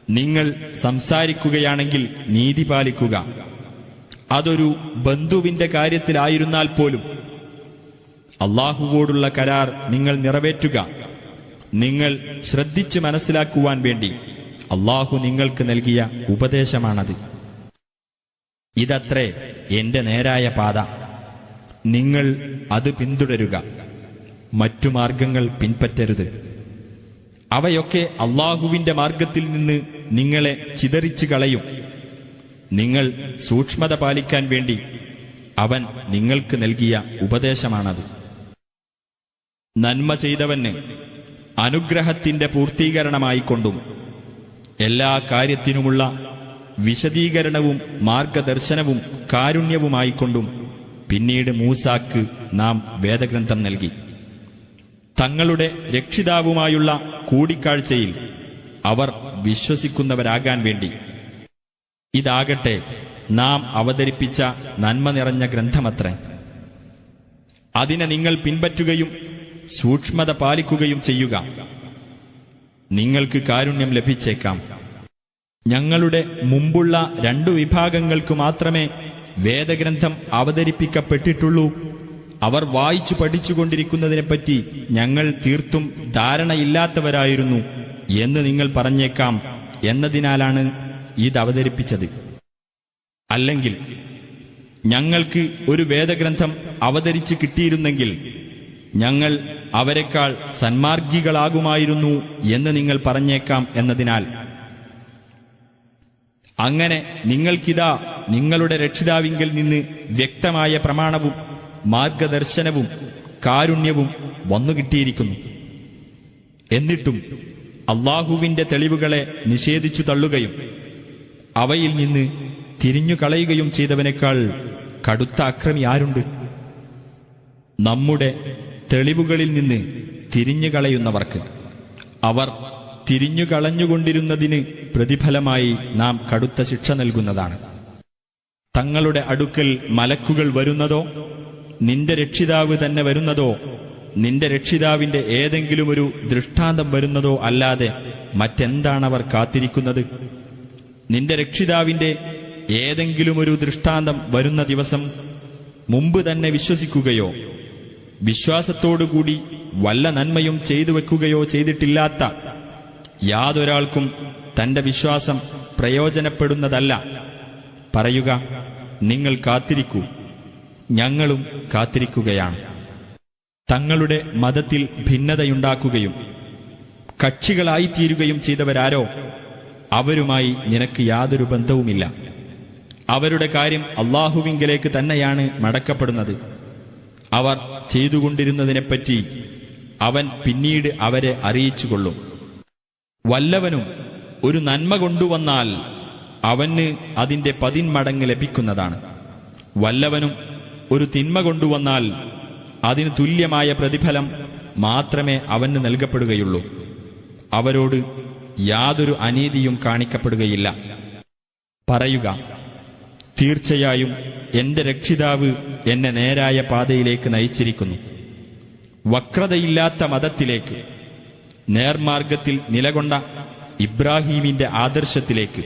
നിങ്ങൾ സംസാരിക്കുകയാണെങ്കിൽ നീതി പാലിക്കുക. അതൊരു ബന്ധുവിന്റെ കാര്യത്തിലായിരുന്നാൽ പോലും അള്ളാഹുവോടുള്ള കരാർ നിങ്ങൾ നിറവേറ്റുക. നിങ്ങൾ ശ്രദ്ധിച്ച് മനസ്സിലാക്കുവാൻ വേണ്ടി അള്ളാഹു നിങ്ങൾക്ക് നൽകിയ ഉപദേശമാണത്. ഇതത്രേ എന്റെ നേരായ പാത, നിങ്ങൾ അത് പിന്തുടരുക. മറ്റു മാർഗങ്ങൾ പിൻപറ്റരുത്. അവയൊക്കെ അള്ളാഹുവിന്റെ മാർഗത്തിൽ നിന്ന് നിങ്ങളെ ചിതറിച്ചു കളയും. നിങ്ങൾ സൂക്ഷ്മത പാലിക്കാൻ വേണ്ടി അവൻ നിങ്ങൾക്ക് നൽകിയ ഉപദേശമാണത്. നന്മ ചെയ്തവന് അനുഗ്രഹത്തിന്റെ പൂർത്തീകരണമായിക്കൊണ്ടും എല്ലാ കാര്യത്തിനുമുള്ള വിശദീകരണവും മാർഗദർശനവും കാരുണ്യവുമായിക്കൊണ്ടും പിന്നീട് മൂസാക്ക് നാം വേദഗ്രന്ഥം നൽകി. തങ്ങളുടെ രക്ഷിതാവുമായുള്ള കൂടിക്കാഴ്ചയിൽ അവർ വിശ്വസിക്കുന്നവരാകാൻ വേണ്ടി. ഇതാകട്ടെ നാം അവതരിപ്പിച്ച നന്മ നിറഞ്ഞ ഗ്രന്ഥമത്രേ. അതിനെ നിങ്ങൾ പിൻപറ്റുകയും സൂക്ഷ്മത പാലിക്കുകയും ചെയ്യുക. നിങ്ങൾക്ക് കാരുണ്യം ലഭിച്ചേക്കാം. ഞങ്ങളുടെ മുമ്പുള്ള 2 വിഭാഗങ്ങൾക്ക് മാത്രമേ വേദഗ്രന്ഥം അവതരിപ്പിക്കപ്പെട്ടിട്ടുള്ളൂ. അവർ വായിച്ചു പഠിച്ചുകൊണ്ടിരിക്കുന്നതിനെപ്പറ്റി ഞങ്ങൾ തീർത്തും ധാരണയില്ലാത്തവരായിരുന്നു എന്ന് നിങ്ങൾ പറഞ്ഞേക്കാം എന്നതിനാലാണ് ഇത് അവതരിപ്പിച്ചത്. അല്ലെങ്കിൽ ഞങ്ങൾക്ക് ഒരു വേദഗ്രന്ഥം അവതരിച്ചു കിട്ടിയിരുന്നെങ്കിൽ ഞങ്ങൾ അവരെക്കാൾ സന്മാർഗികളാകുമായിരുന്നു എന്ന് നിങ്ങൾ പറഞ്ഞേക്കാം എന്നതിനാൽ. അങ്ങനെ നിങ്ങൾക്കിതാ നിങ്ങളുടെ രക്ഷിതാവിങ്കിൽ നിന്ന് വ്യക്തമായ പ്രമാണവും മാർഗദർശനവും കാരുണ്യവും വന്നുകിട്ടിയിരിക്കുന്നു. എന്നിട്ടും അള്ളാഹുവിന്റെ തെളിവുകളെ നിഷേധിച്ചു തള്ളുകയും അവയിൽ നിന്ന് തിരിഞ്ഞുകളയുകയും ചെയ്തവനേക്കാൾ കടുത്ത അക്രമി ആരുണ്ട്? നമ്മുടെ തെളിവുകളിൽ നിന്ന് തിരിഞ്ഞുകളയുന്നവർക്ക് അവർ തിരിഞ്ഞുകളഞ്ഞുകൊണ്ടിരുന്നതിന് പ്രതിഫലമായി നാം കടുത്ത ശിക്ഷ നൽകുന്നതാണ്. തങ്ങളുടെ അടുക്കൽ മലക്കുകൾ വരുന്നതോ നിന്റെ രക്ഷിതാവ് തന്നെ വരുന്നതോ നിന്റെ രക്ഷിതാവിന്റെ ഏതെങ്കിലും ഒരു ദൃഷ്ടാന്തം വരുന്നതോ അല്ലാതെ മറ്റെന്താണവർ കാത്തിരിക്കുന്നത്? നിന്റെ രക്ഷിതാവിന്റെ ഏതെങ്കിലും ഒരു ദൃഷ്ടാന്തം വരുന്ന ദിവസം മുമ്പ് തന്നെ വിശ്വസിക്കുകയോ വിശ്വാസത്തോടുകൂടി വല്ല നന്മയും ചെയ്തു വെക്കുകയോ ചെയ്തിട്ടില്ലാത്ത യാതൊരാൾക്കും തന്റെ വിശ്വാസം പ്രയോജനപ്പെടുന്നതല്ല. പറയുക, നിങ്ങൾ കാത്തിരിക്കൂ, ഞങ്ങളും കാത്തിരിക്കുകയാണ്. തങ്ങളുടെ മതത്തിൽ ഭിന്നതയുണ്ടാക്കുകയും കക്ഷികളായിത്തീരുകയും ചെയ്തവരാരോ അവരുമായി നിനക്ക് യാതൊരു ബന്ധവുമില്ല. അവരുടെ കാര്യം അള്ളാഹുവിങ്കലേക്ക് തന്നെയാണ് മടക്കപ്പെടുന്നത്. അവർ ചെയ്തുകൊണ്ടിരുന്നതിനെപ്പറ്റി അവൻ പിന്നീട് അവരെ അറിയിച്ചുകൊള്ളും. വല്ലവനും ഒരു നന്മ കൊണ്ടുവന്നാൽ അവന് അതിന്റെ 10 മടങ്ങ് ലഭിക്കുന്നതാണ്. വല്ലവനും ഒരു തിന്മ കൊണ്ടുവന്നാൽ അതിന് തുല്യമായ പ്രതിഫലം മാത്രമേ അവന് നൽകപ്പെടുകയുള്ളൂ. അവരോട് യാതൊരു അനീതിയും കാണിക്കപ്പെടുകയില്ല. പറയുക, തീർച്ചയായും എന്റെ രക്ഷിതാവ് എന്നെ നേരായ പാതയിലേക്ക് നയിച്ചിരിക്കുന്നു, വക്രതയില്ലാത്ത മതത്തിലേക്ക്, നേർമാർഗത്തിൽ നിലകൊണ്ട ഇബ്രാഹീമിന്റെ ആദർശത്തിലേക്ക്.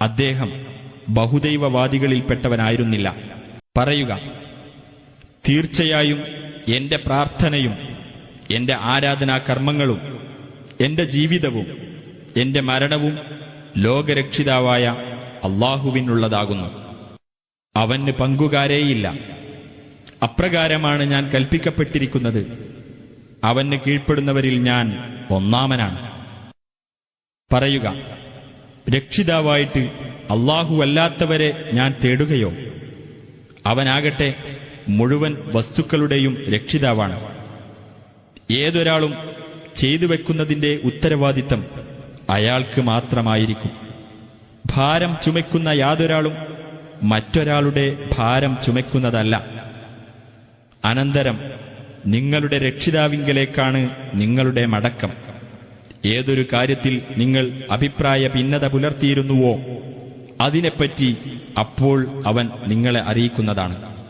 അദ്ദേഹം ബഹുദൈവവാദികളിൽപ്പെട്ടവനായിരുന്നില്ല. പറയുക, തീർച്ചയായും എന്റെ പ്രാർത്ഥനയും എന്റെ ആരാധനാകർമ്മങ്ങളും എന്റെ ജീവിതവും എന്റെ മരണവും ലോകരക്ഷിതാവായ അള്ളാഹുവിനുള്ളതാകുന്നു. അവന് പങ്കുകാരേയില്ല. അപ്രകാരമാണ് ഞാൻ കൽപ്പിക്കപ്പെട്ടിരിക്കുന്നത്. അവന് കീഴ്പ്പെടുന്നവരിൽ ഞാൻ ഒന്നാമനാണ്. പറയുക, രക്ഷിതാവായിട്ട് അല്ലാഹുവല്ലാത്തവരെ ഞാൻ തേടുകയോ? അവനാകട്ടെ മുഴുവൻ വസ്തുക്കളുടെയും രക്ഷിതാവാണ്. ഏതൊരാളും ചെയ്തു വെക്കുന്നതിന്റെ ഉത്തരവാദിത്തം അയാൾക്ക് മാത്രമായിരിക്കും. ഭാരം ചുമക്കുന്ന യാതൊരാളും മറ്റൊരാളുടെ ഭാരം ചുമക്കുന്നതല്ല. അനന്തരം നിങ്ങളുടെ രക്ഷിതാവിങ്കലേക്കാണ് നിങ്ങളുടെ മടക്കം. ഏതൊരു കാര്യത്തിൽ നിങ്ങൾ അഭിപ്രായ ഭിന്നത പുലർത്തിയിരുന്നുവോ അതിനെപ്പറ്റി അപ്പോൾ അവൻ നിങ്ങളെ അറിയിക്കുന്നതാണ്.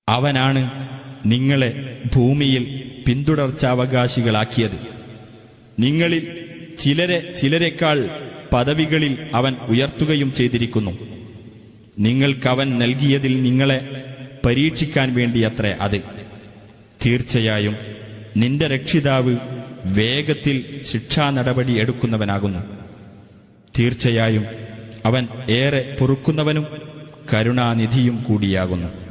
അവനാണ് നിങ്ങളെ ഭൂമിയിൽ പിന്തുടർച്ചാവകാശികളാക്കിയത്. നിങ്ങളിൽ ചിലരെക്കാൾ പദവികളിൽ അവൻ ഉയർത്തുകയും ചെയ്തിരിക്കുന്നു. നിങ്ങൾക്കവൻ നൽകിയതിൽ നിങ്ങളെ പരീക്ഷിക്കാൻ വേണ്ടിയത്രേ അത്. തീർച്ചയായും നിന്റെ രക്ഷിതാവ് വേഗത്തിൽ ശിക്ഷാ നടപടി എടുക്കുന്നവനാകുന്നു. തീർച്ചയായും അവൻ ഏറെ പൊറുക്കുന്നവനും കരുണാനിധിയും കൂടിയാകുന്നു.